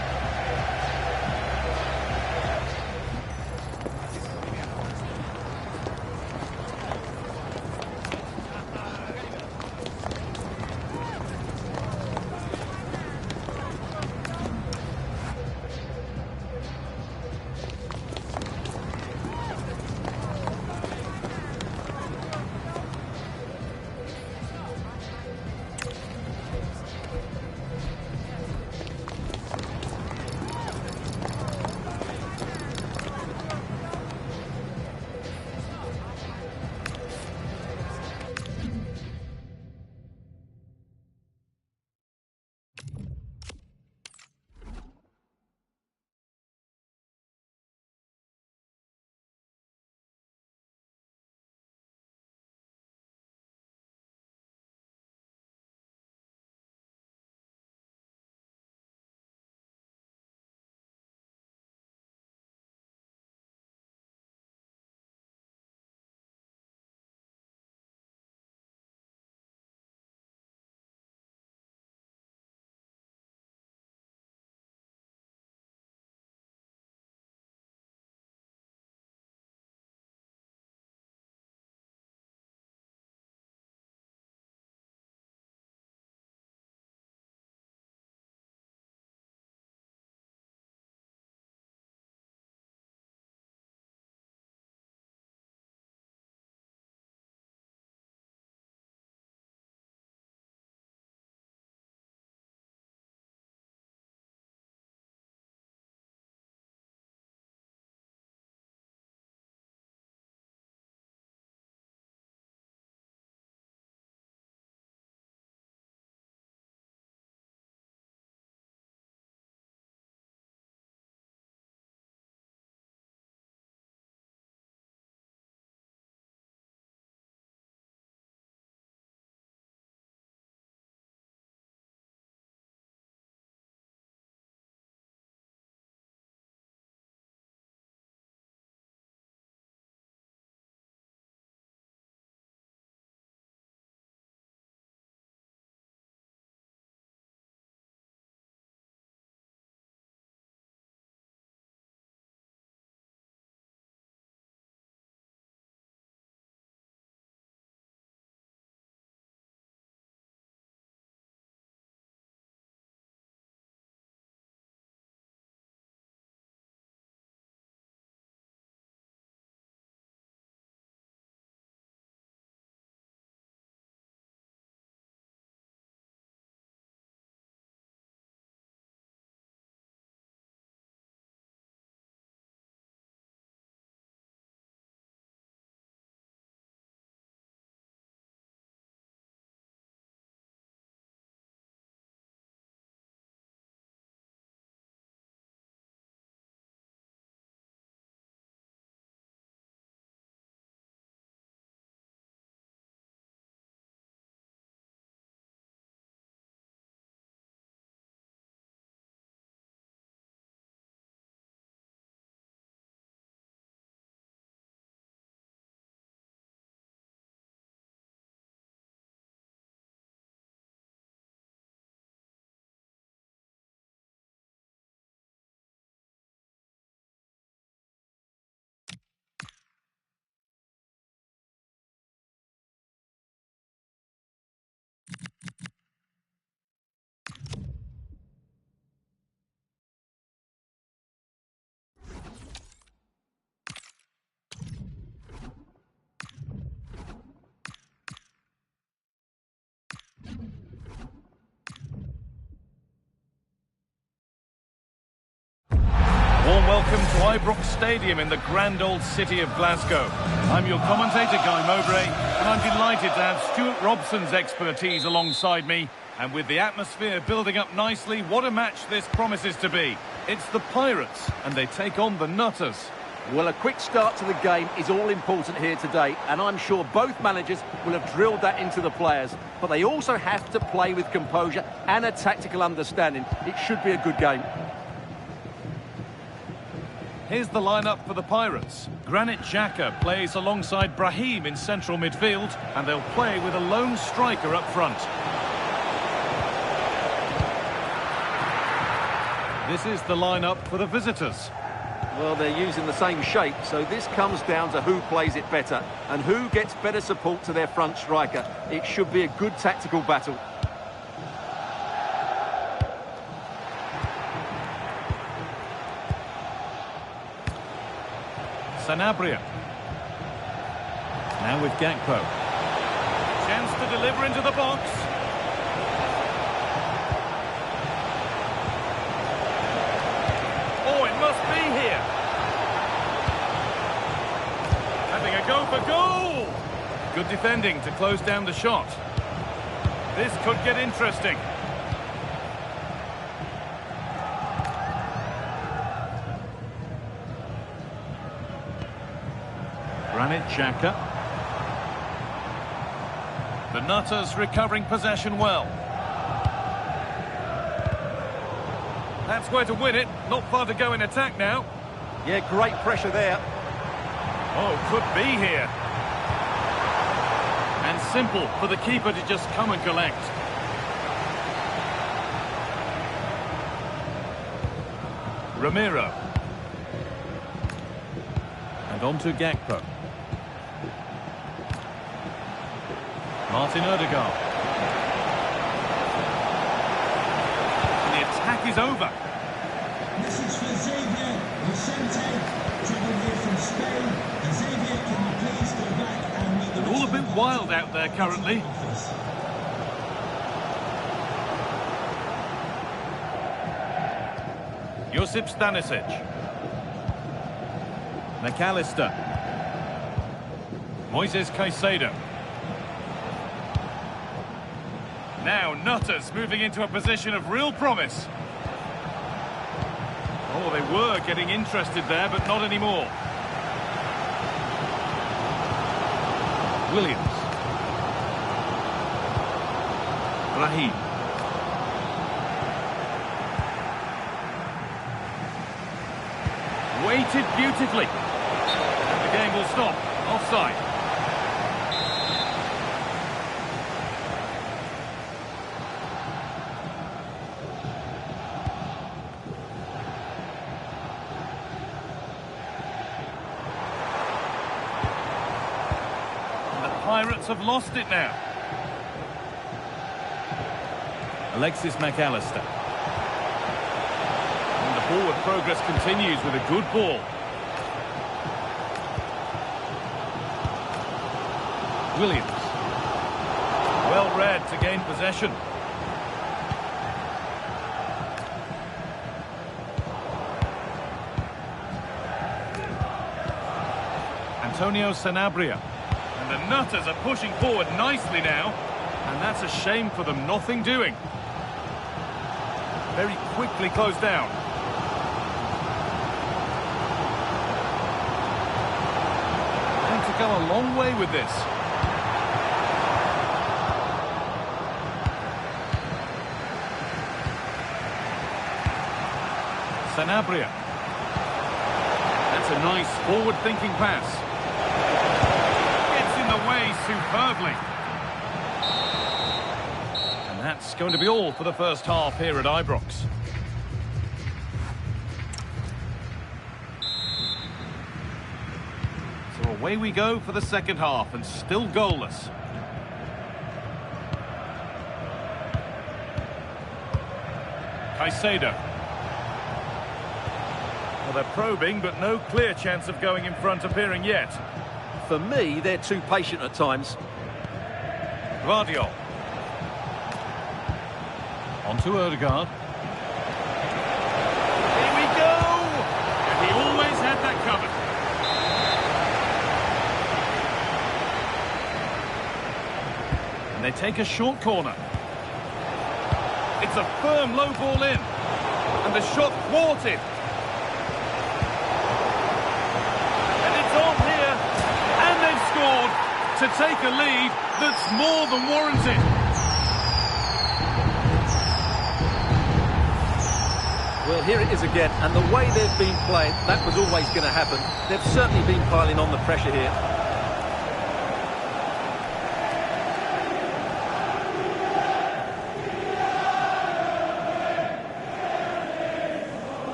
Ibrox Stadium in the grand old city of Glasgow. I'm your commentator, Guy Mowbray, and I'm delighted to have Stuart Robson's expertise alongside me. And with the atmosphere building up nicely, what a match this promises to be. It's the Pirates, and they take on the Nutters. Well, a quick start to the game is all important here today, and I'm sure both managers will have drilled that into the players. But they also have to play with composure and a tactical understanding. It should be a good game. Here's the lineup for the Pirates. Granit Xhaka plays alongside Brahim in central midfield, and they'll play with a lone striker up front. This is the lineup for the visitors. Well, they're using the same shape, so this comes down to who plays it better and who gets better support to their front striker. It should be a good tactical battle. Sanabria. Now with Gakpo. Chance to deliver into the box. Oh, it must be here. Having a go for goal. Good defending to close down the shot. This could get interesting. Granit Xhaka. The Nutters recovering possession well. That's where to win it. Not far to go in attack now. Yeah, great pressure there. Oh, could be here. And simple for the keeper to just come and collect. Ramiro. And on to Gakpo. Martin Odegaard. And the attack is over. This is for Xavier Vicente, travelling here from Spain. And Xavier, can you please go back and meet the All a bit wild out there currently. Josip Stanisic. McAllister. Moises Caicedo. Now Nutters moving into a position of real promise. Oh, they were getting interested there, but not anymore. Williams. Brahim. Waited beautifully. And the game will stop. Offside. Pirates have lost it now. Alexis McAllister. And the forward progress continues with a good ball. Williams. Well read to gain possession. Antonio Sanabria. The Nutters are pushing forward nicely now, and that's a shame for them, nothing doing. Very quickly closed down. Going to go a long way with this. Sanabria. That's a nice forward-thinking pass. Superbly. And that's going to be all for the first half here at Ibrox. So away we go for the second half, and still goalless. Caicedo. Well, they're probing, but no clear chance of going in front appearing yet. For me, they're too patient at times. Guardiola. On to Odegaard. Here we go! And he always And they take a short corner. It's a firm low ball in. And the shot thwarted. And it's on here. And they've scored to take a lead that's more than warranted. Well, here it is again, and the way they've been playing, that was always going to happen. They've certainly been piling on the pressure here.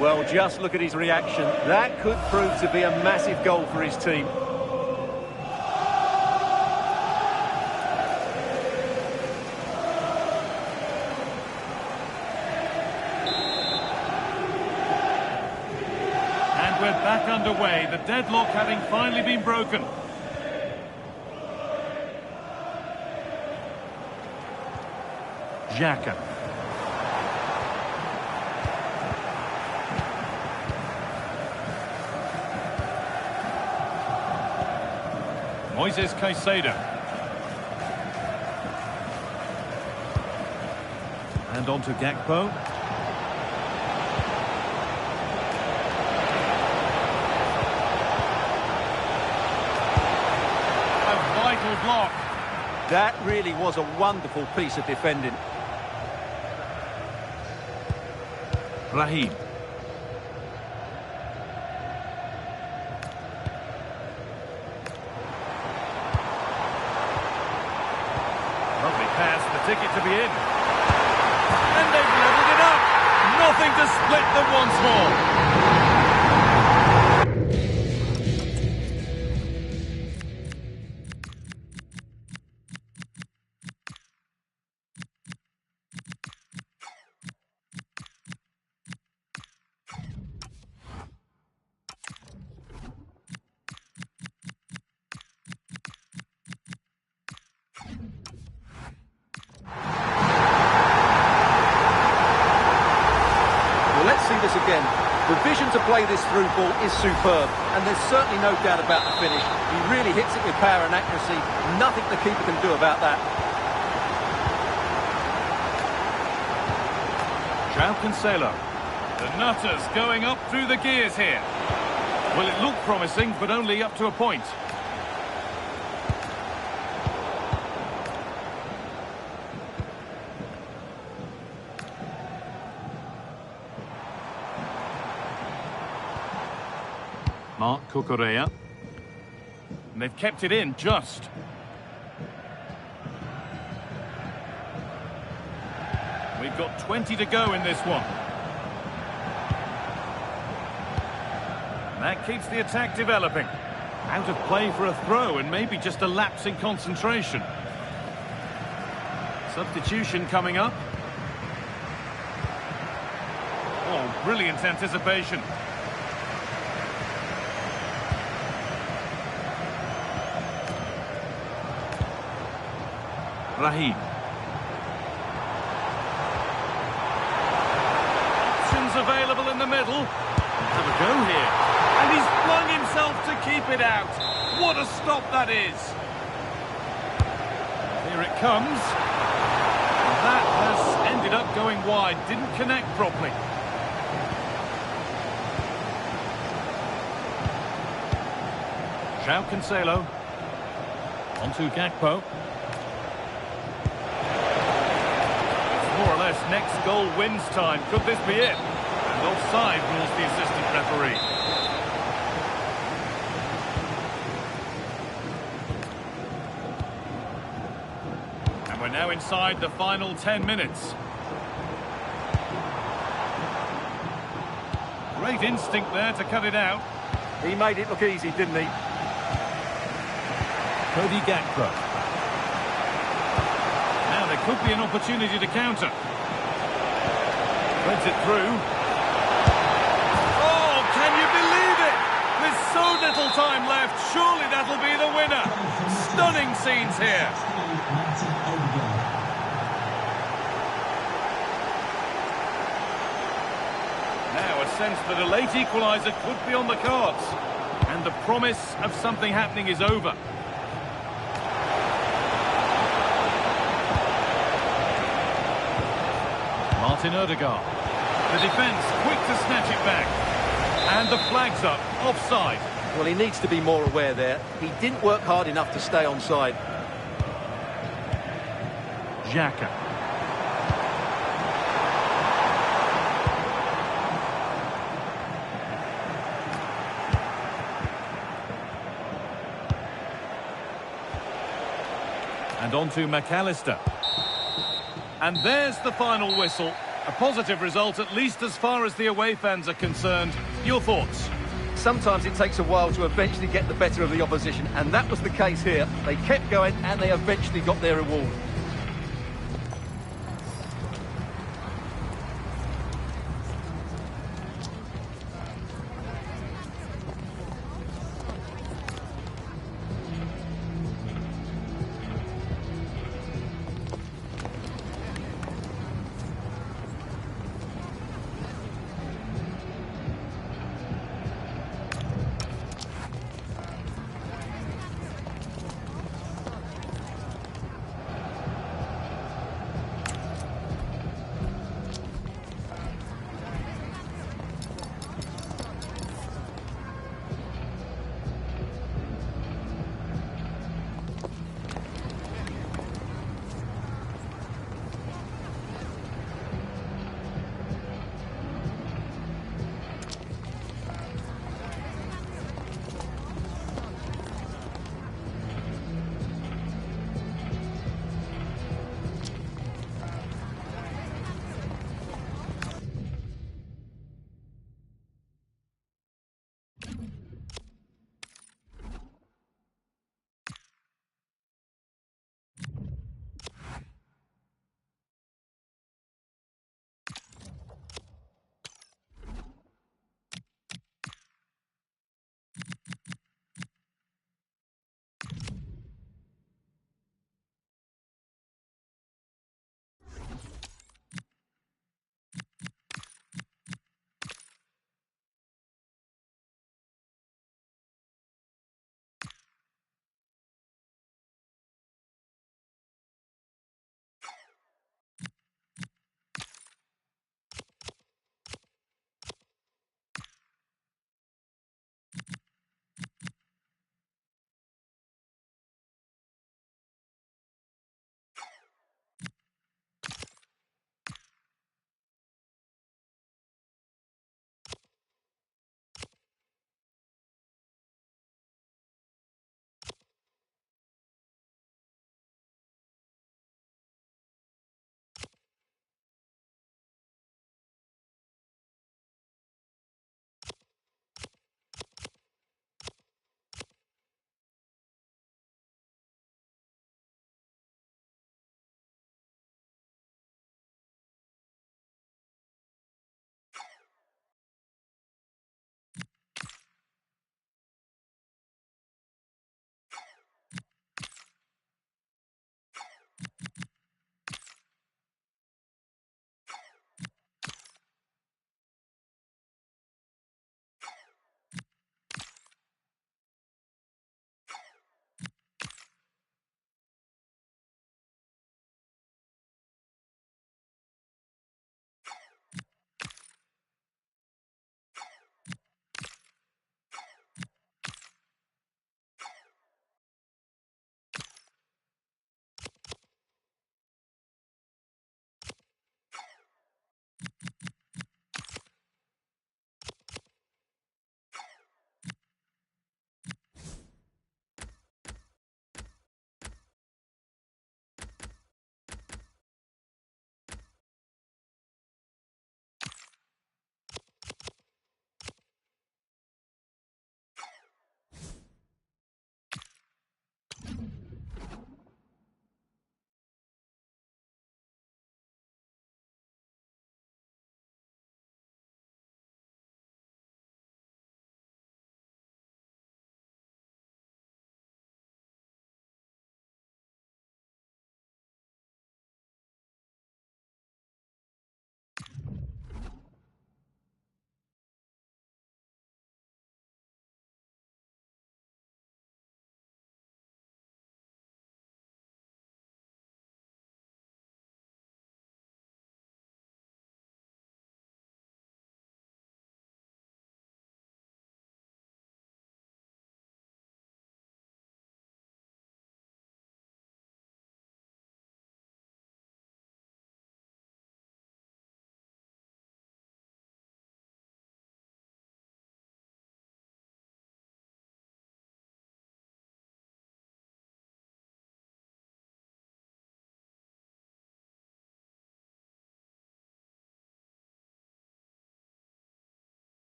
Well, just look at his reaction. That could prove to be a massive goal for his team. And we're back underway, the deadlock having finally been broken. Xhaka. Moises Caicedo. And on to Gakpo. A vital block. That really was a wonderful piece of defending. Raheem. Lovely pass, the ticket to be in. And they've levelled it up. Nothing to split them once more. Let's see this again. The vision to play this through ball is superb, and there's certainly no doubt about the finish. He really hits it with power and accuracy. Nothing the keeper can do about that. João Cancelo. The Nutters going up through the gears here. Well, it looked promising, but only up to a point. Marc Cucurella. And they've kept it in just. We've got 20 to go in this one. That keeps the attack developing. Out of play for a throw and maybe just a lapse in concentration. Substitution coming up. Oh, brilliant anticipation. Raheem. Options available in the middle. Have a go here. And he's flung himself to keep it out. What a stop that is. Here it comes. That has ended up going wide. Didn't connect properly. João Cancelo. On to Gakpo. More or less, next goal wins time. Could this be it? And offside rules the assistant referee. And we're now inside the final 10 minutes. Great instinct there to cut it out. He made it look easy, didn't he? Cody Gakpo. Now there could be an opportunity to counter. Threads it through. Oh, can you believe it? There's so little time left. Surely that'll be the winner. Stunning scenes here. Now a sense that a late equaliser could be on the cards. And the promise of something happening is over. Martin Odegaard. The defence quick to snatch it back. And the flag's up, offside. Well, he needs to be more aware there. He didn't work hard enough to stay onside. Xhaka. And on to McAllister. And there's the final whistle. A positive result, at least as far as the away fans are concerned. Your thoughts? Sometimes it takes a while to eventually get the better of the opposition, and that was the case here. They kept going, and they eventually got their reward.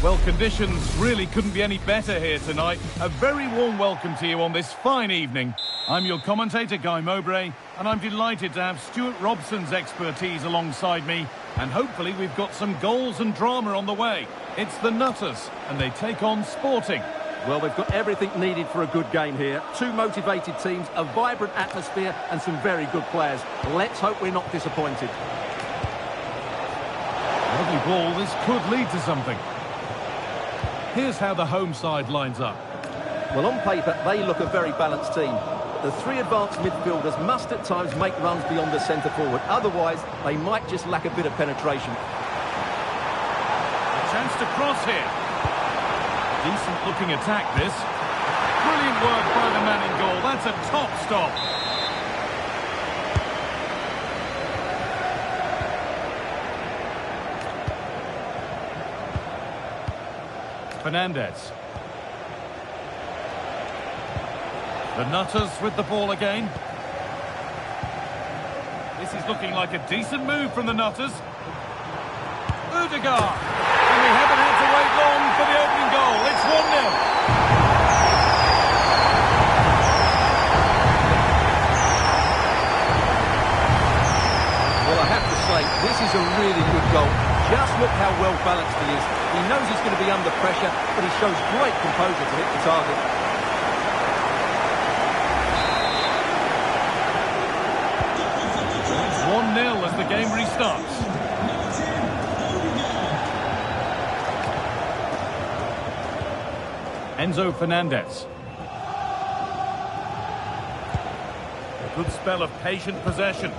Well, conditions really couldn't be any better here tonight. A very warm welcome to you on this fine evening. I'm your commentator, Guy Mowbray, and I'm delighted to have Stuart Robson's expertise alongside me. And hopefully we've got some goals and drama on the way. It's the Nutters, and they take on Sporting. Well, they've got everything needed for a good game here. Two motivated teams, a vibrant atmosphere, and some very good players. Let's hope we're not disappointed. Lovely ball, this could lead to something. Here's how the home side lines up. Well, on paper, they look a very balanced team. The three advanced midfielders must at times make runs beyond the centre-forward. Otherwise, they might just lack a bit of penetration. A chance to cross here. Decent-looking attack, this. Brilliant work by the man in goal. That's a top stop. Fernandez. The Nutters with the ball again. This is looking like a decent move from the Nutters. Ødegaard. And we haven't had to wait long for the opening goal. It's 1-0. Well, I have to say, this is a really good goal. Just look how well balanced he is. He knows he's going to be under pressure, but he shows great composure to hit the target. It's 1-0 as the game restarts. Enzo Fernandez. A good spell of patient possession.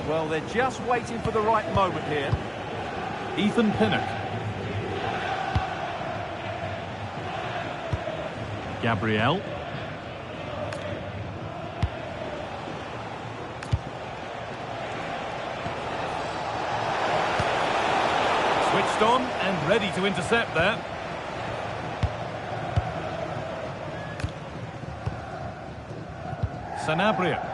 Well, they're just waiting for the right moment here. Ethan Pinnock. Gabriel. Switched on and ready to intercept there. Sanabria.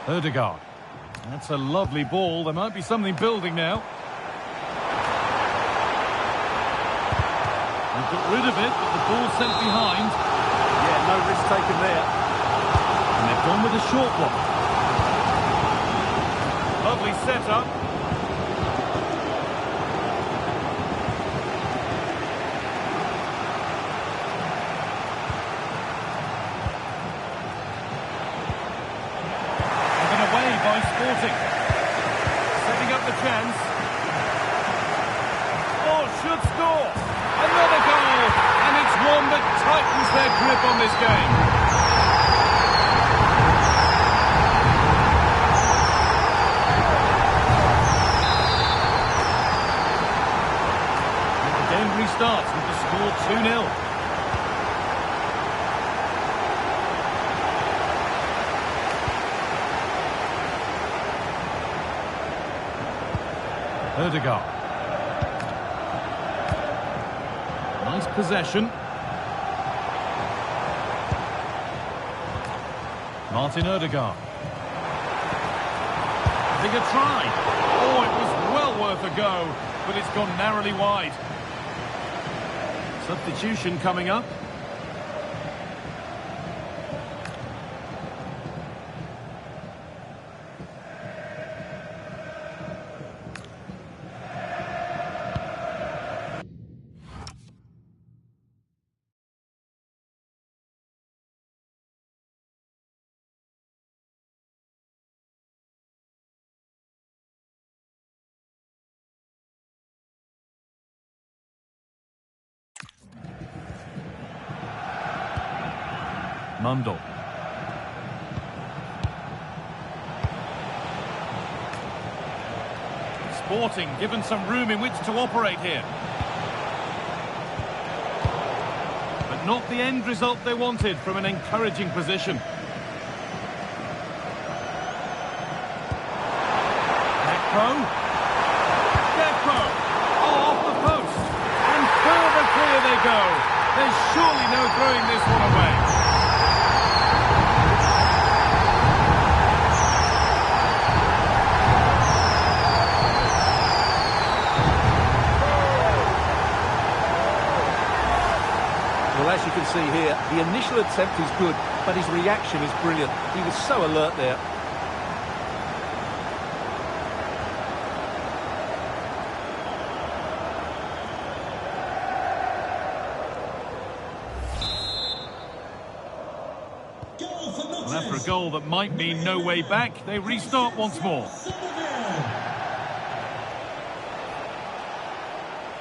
Ødegaard. That's a lovely ball. There might be something building now. They've got rid of it, but the ball's sent behind. Yeah, no risk taken there. And they've gone with a short one. Lovely setup. By Sporting. Setting up the chance. Oh, should score. Another goal. And it's one that tightens their grip on this game. And the game restarts with the score 2-0. Ødegaard. Nice possession. Martin Ødegaard. Having a try. Oh, it was well worth a go, but it's gone narrowly wide. Substitution coming up. Mundle. Sporting given some room in which to operate here. But not the end result they wanted from an encouraging position. Gakpo! Oh, off the post! And further clear they go! There's surely no throwing this one away. Well, as you can see here, the initial attempt is good, but his reaction is brilliant. He was so alert there. And after a goal that might mean no way back, they restart once more.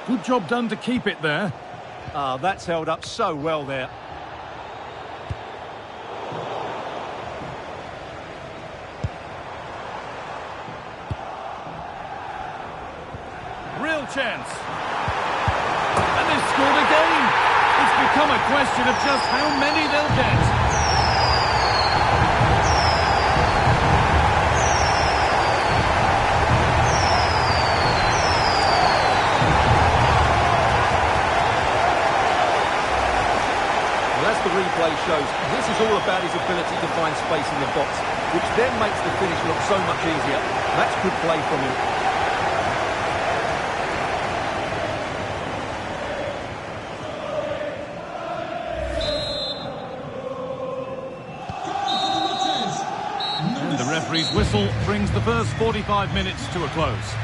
Good job done to keep it there. Ah, that's held up so well there. Real chance. And they've scored again. It's become a question of just how many they'll get. As the replay shows, this is all about his ability to find space in the box, which then makes the finish look so much easier. That's good play from him. And the referee's whistle brings the first 45 minutes to a close.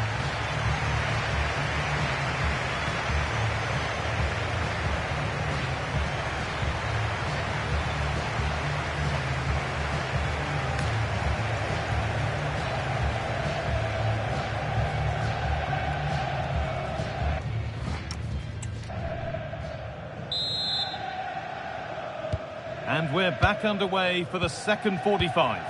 And we're back underway for the second 45.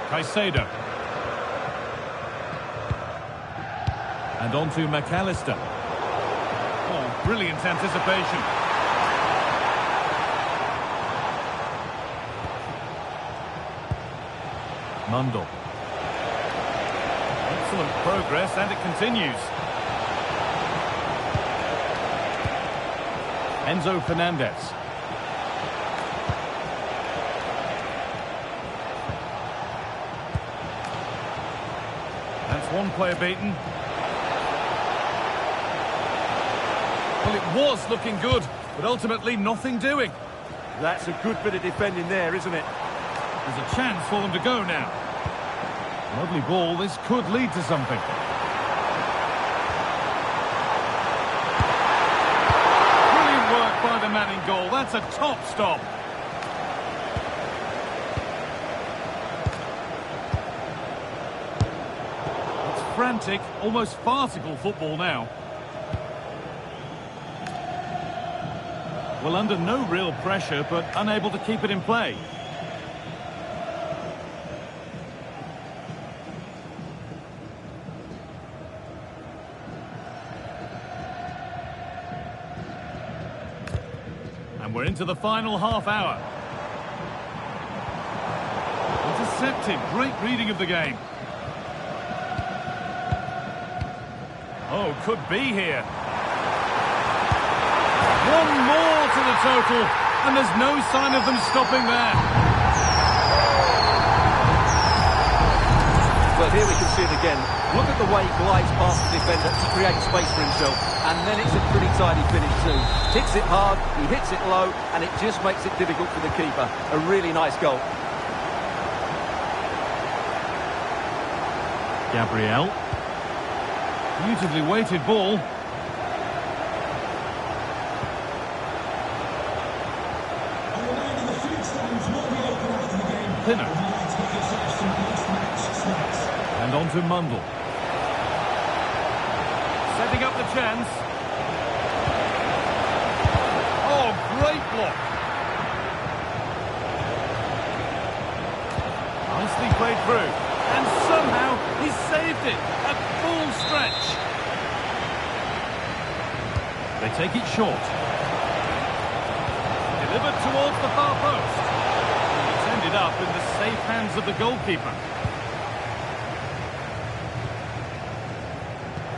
Caicedo. And on to McAllister. Oh, brilliant anticipation. Mundle. Excellent progress, and it continues. Enzo Fernandez. That's one player beaten. Well, it was looking good, but ultimately nothing doing. That's a good bit of defending there, isn't it? There's a chance for them to go now. Lovely ball, this could lead to something. By the man in goal, that's a top stop. It's frantic, almost farcical football now. Well, under no real pressure, but unable to keep it in play. And we're into the final half hour. Intercepted, great reading of the game. Oh, could be here. One more to the total, and there's no sign of them stopping there. Well, here we can see it again. Look at the way he glides past the defender to create space for himself. And then it's a pretty tidy finish too. Hits it hard, he hits it low, and it just makes it difficult for the keeper. A really nice goal. Gabriel. Beautifully weighted ball. Pinner. And on to Mundle. Setting up the chance. Oh, great block. nicely played through. And somehow he saved it at full stretch. They take it short. Delivered towards the far post. It's ended up in the safe hands of the goalkeeper.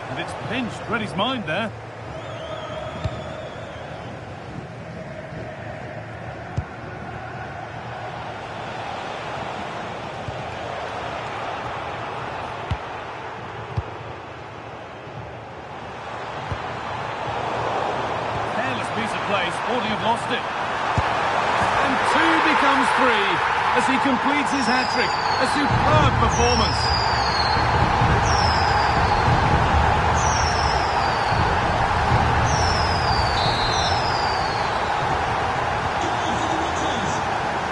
And it's pinched Reddy's mind there. Sporting have lost it. And 2 becomes 3 as he completes his hat-trick. A superb performance.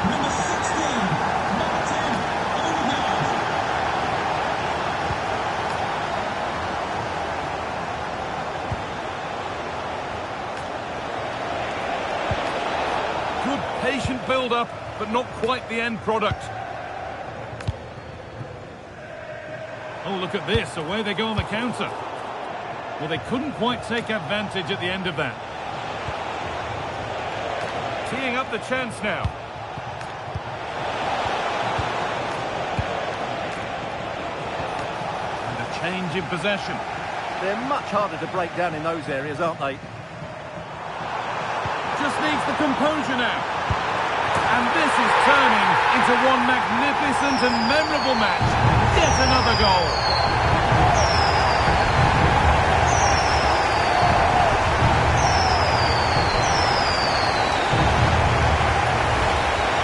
Number 16, Martin Odegaard. Good patient build-up, but not quite the end product. Oh, look at this. Away they go on the counter. Well, they couldn't quite take advantage at the end of that. Teeing up the chance now. And a change in possession. They're much harder to break down in those areas, aren't they? Just needs the composure now. And this is turning into one magnificent and memorable match. Yet another goal.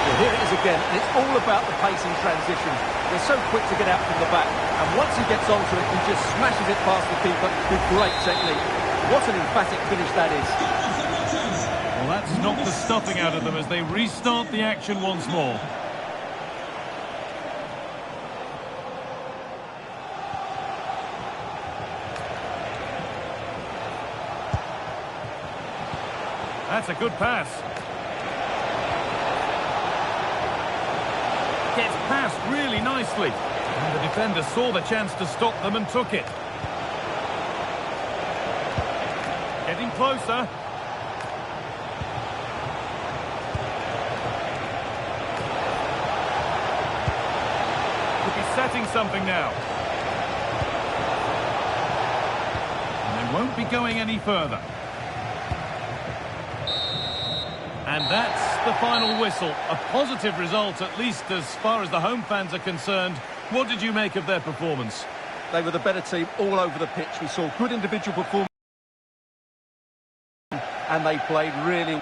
Well, here it is again, and it's all about the pace in transition. They're so quick to get out from the back, and once he gets onto it, he just smashes it past the keeper with great technique. What an emphatic finish that is. Well, that's knocked the stuffing out of them as they restart the action once more. That's a good pass. Gets past really nicely. And the defender saw the chance to stop them and took it. Getting closer. Could be setting something now. And they won't be going any further. And that's the final whistle. A positive result, at least as far as the home fans are concerned. What did you make of their performance? They were the better team all over the pitch. We saw good individual performance, and they played really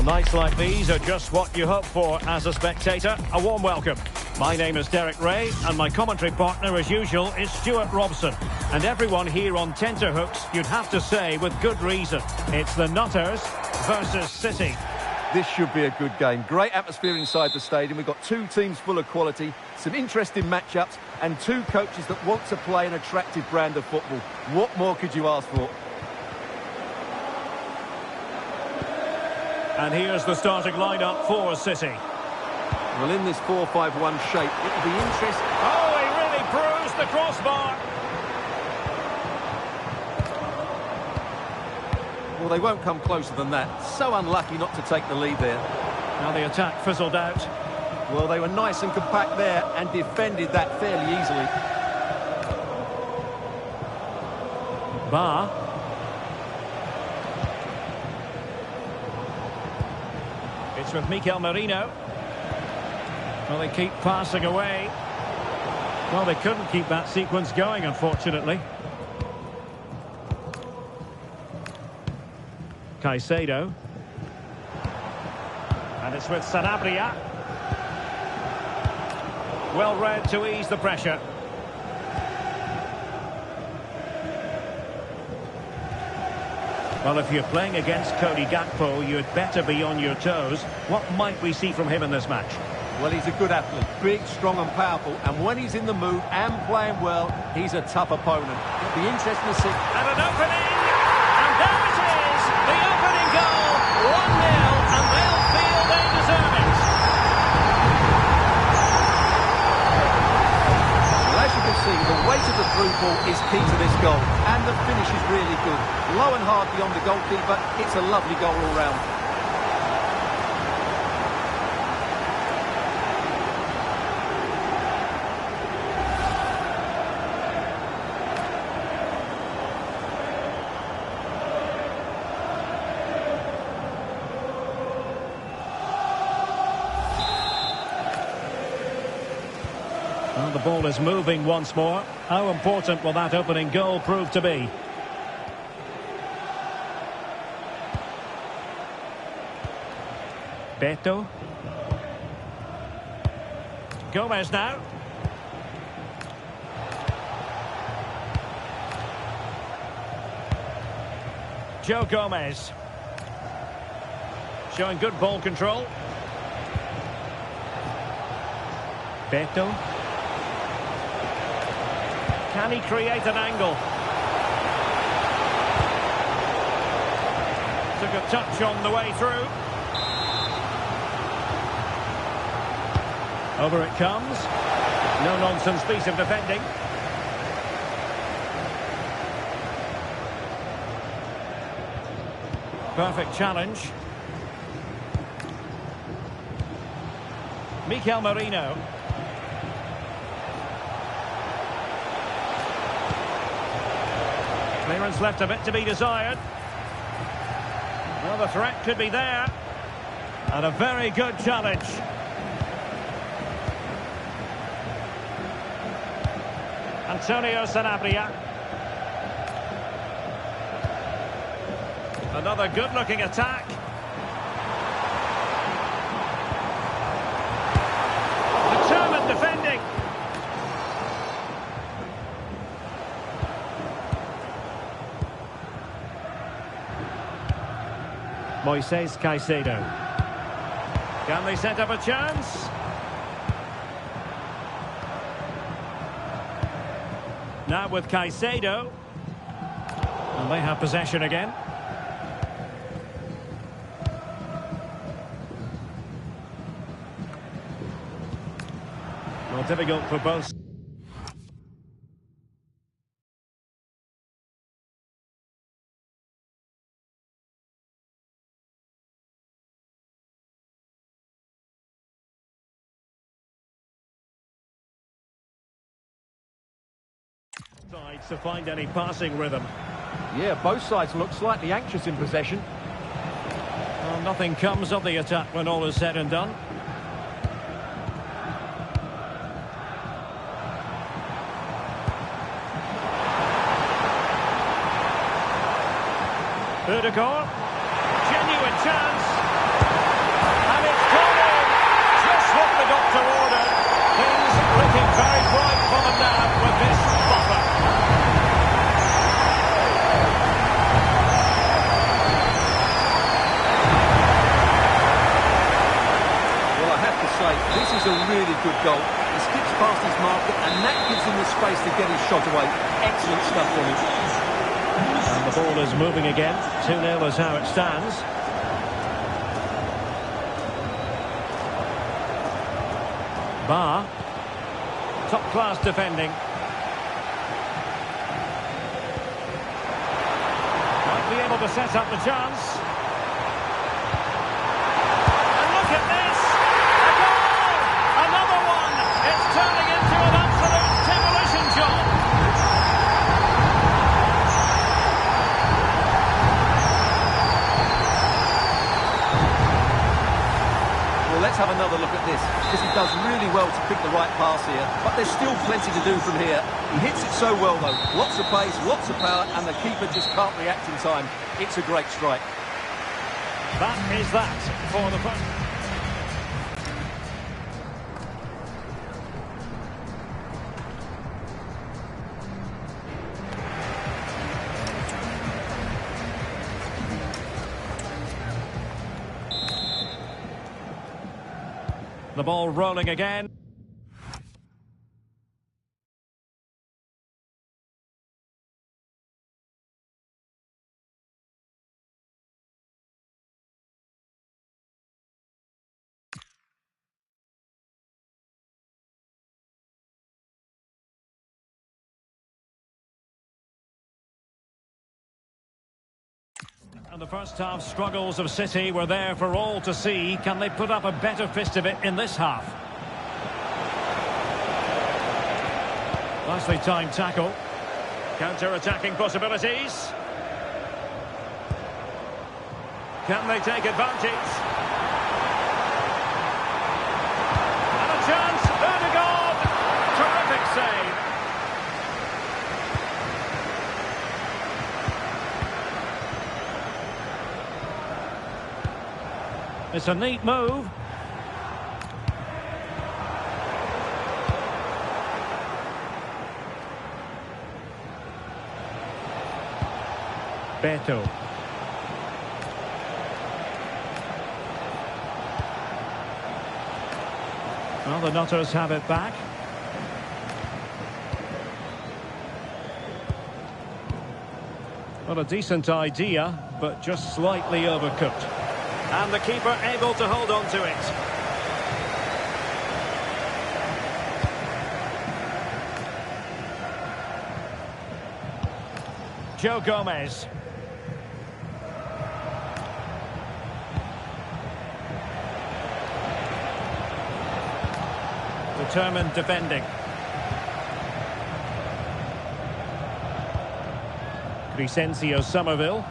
Well, nights like these are just what you hope for as a spectator. A warm welcome. My name is Derek Ray, and my commentary partner, as usual, is Stuart Robson. And everyone here on tenterhooks, you'd have to say with good reason. It's the Nutters versus City. This should be a good game. Great atmosphere inside the stadium. We've got two teams full of quality, some interesting matchups, and two coaches that want to play an attractive brand of football. What more could you ask for? And here's the starting lineup for City. Well, in this 4-5-1 shape, it'll be interesting. Oh, he really bruised the crossbar. Well, they won't come closer than that. So unlucky not to take the lead there. Now the attack fizzled out. Well, they were nice and compact there and defended that fairly easily. Ba. It's with Mikel Merino. Well, they keep passing away. Well, they couldn't keep that sequence going, unfortunately. Caicedo. And it's with Sanabria. Well read to ease the pressure. Well, if you're playing against Cody Gakpo, you'd better be on your toes. What might we see from him in this match? Well, he's a good athlete, big, strong and powerful, and when he's in the mood and playing well, he's a tough opponent. It'll be interesting to see. And an opening! And there it is! The opening goal! 1-0, and they'll feel they deserve it. Well, as you can see, the weight of the through ball is key to this goal, and the finish is really good. Low and hard beyond the goalkeeper, it's a lovely goal all round. Well, the ball is moving once more. How important will that opening goal prove to be? Beto. Gomez now. Joe Gomez. Showing good ball control. Beto. Can he create an angle? Took a touch on the way through. Over it comes. No-nonsense piece of defending. Perfect challenge. Mikel Merino. Clearance left a bit to be desired. Well, the threat could be there. And a very good challenge. Antonio Sanabria. Another good-looking attack. Determined defending. Moises Caicedo. Can they set up a chance? Now with Caicedo. And they have possession again. Well, difficult for both sides to find any passing rhythm. Yeah, both sides look slightly anxious in possession. Well, nothing comes of the attack when all is said and done. Ødegaard. Genuine chance. got to order. Things looking very bright for them now with this buffer. Well, I have to say, this is a really good goal. He skips past his marker, and that gives him the space to get his shot away. Excellent stuff from him. And the ball is moving again. 2-0 is how it stands. Bar. Top-class defending. Might be able to set up the chance. And look at this! A goal! Another one! It's turning into an absolute demolition job. Well, let's have another look at this, because he does really well to pick the right pass here, but there's still plenty to do from here. He hits it so well, though. Lots of pace, lots of power, and the keeper just can't react in time. It's a great strike. That is that for the first. The ball rolling again. And the first half struggles of City were there for all to see. Can they put up a better fist of it in this half? Nicely timed tackle. Counter-attacking possibilities. Can they take advantage? And a chance. Ødegaard. Terrific save. It's a neat move. Beto. Well, the Nutters have it back. Well, a decent idea, but just slightly overcooked. And the keeper able to hold on to it. Joe Gomez. Determined defending. Crescencio Somerville.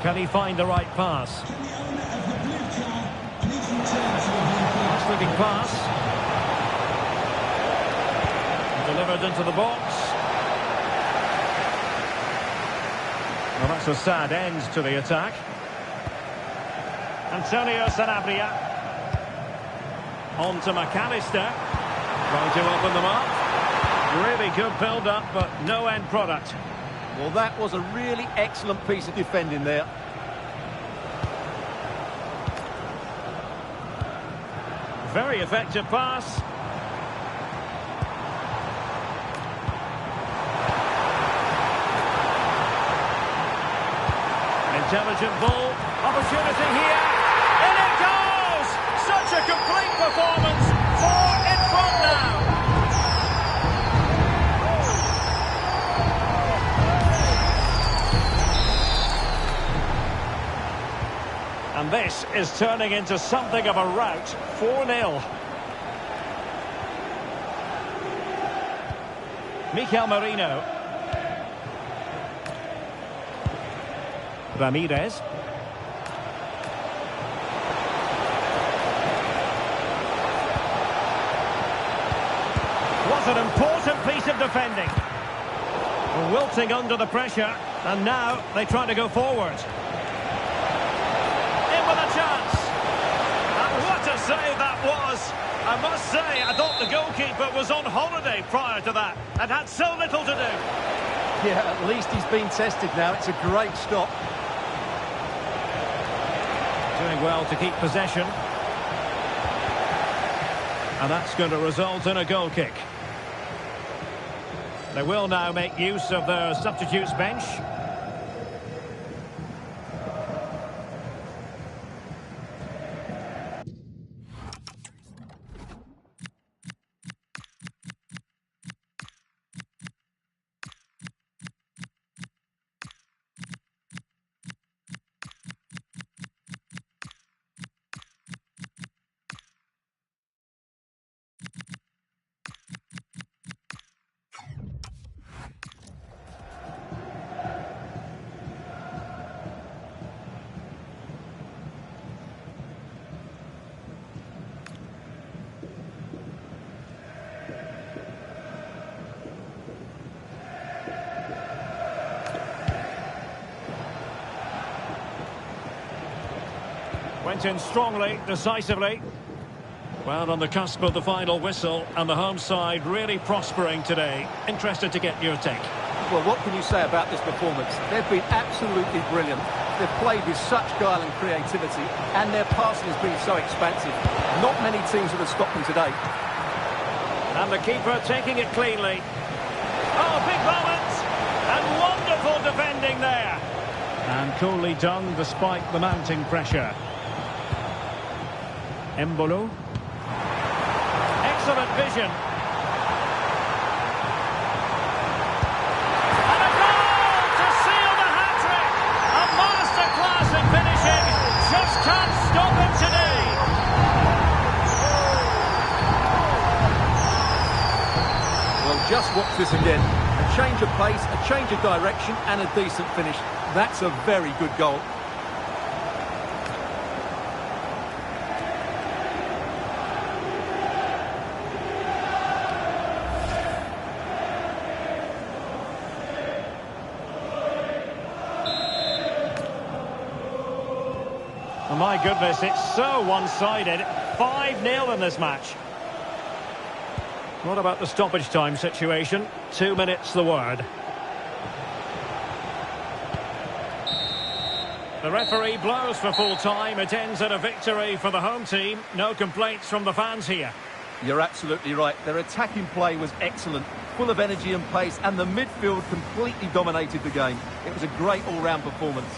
Can he find the right pass? Nice looking pass. Delivered into the box. Well, that's a sad end to the attack. Antonio Sanabria. On to McAllister. Trying to open them up. Really good build-up, but no end product. Well, that was a really excellent piece of defending there. Very effective pass. Intelligent ball. Opportunity here. In it goes! Such a complete performance. 4 in front now. And this is turning into something of a rout. 4-0. Mikel Merino. Ramirez. What an important piece of defending. Wilting under the pressure, and now they try to go forward. In with a chance. And what a save that was! I must say, I thought the goalkeeper was on holiday prior to that and had so little to do. Yeah, at least he's been tested now. It's a great stop. Doing well to keep possession. And that's going to result in a goal kick. They will now make use of their substitutes bench. Went in strongly, decisively. Well, on the cusp of the final whistle, and the home side really prospering today. Interested to get your take. Well, what can you say about this performance? They've been absolutely brilliant. They've played with such guile and creativity, and their passing has been so expansive. Not many teams would have stopped them today. And the keeper taking it cleanly. Oh, big moment! And wonderful defending there. And coolly done despite the mounting pressure. Embolo. Excellent vision. And a goal to seal the hat-trick. A masterclass in finishing. Just can't stop him today. Well, just watch this again. A change of pace, a change of direction, and a decent finish. That's a very good goal. Oh my goodness, it's so one-sided. 5-0 in this match. What about the stoppage time situation? 2 minutes the word. The referee blows for full time. It ends in a victory for the home team. No complaints from the fans here. You're absolutely right. Their attacking play was excellent, full of energy and pace, and the midfield completely dominated the game. It was a great all-round performance.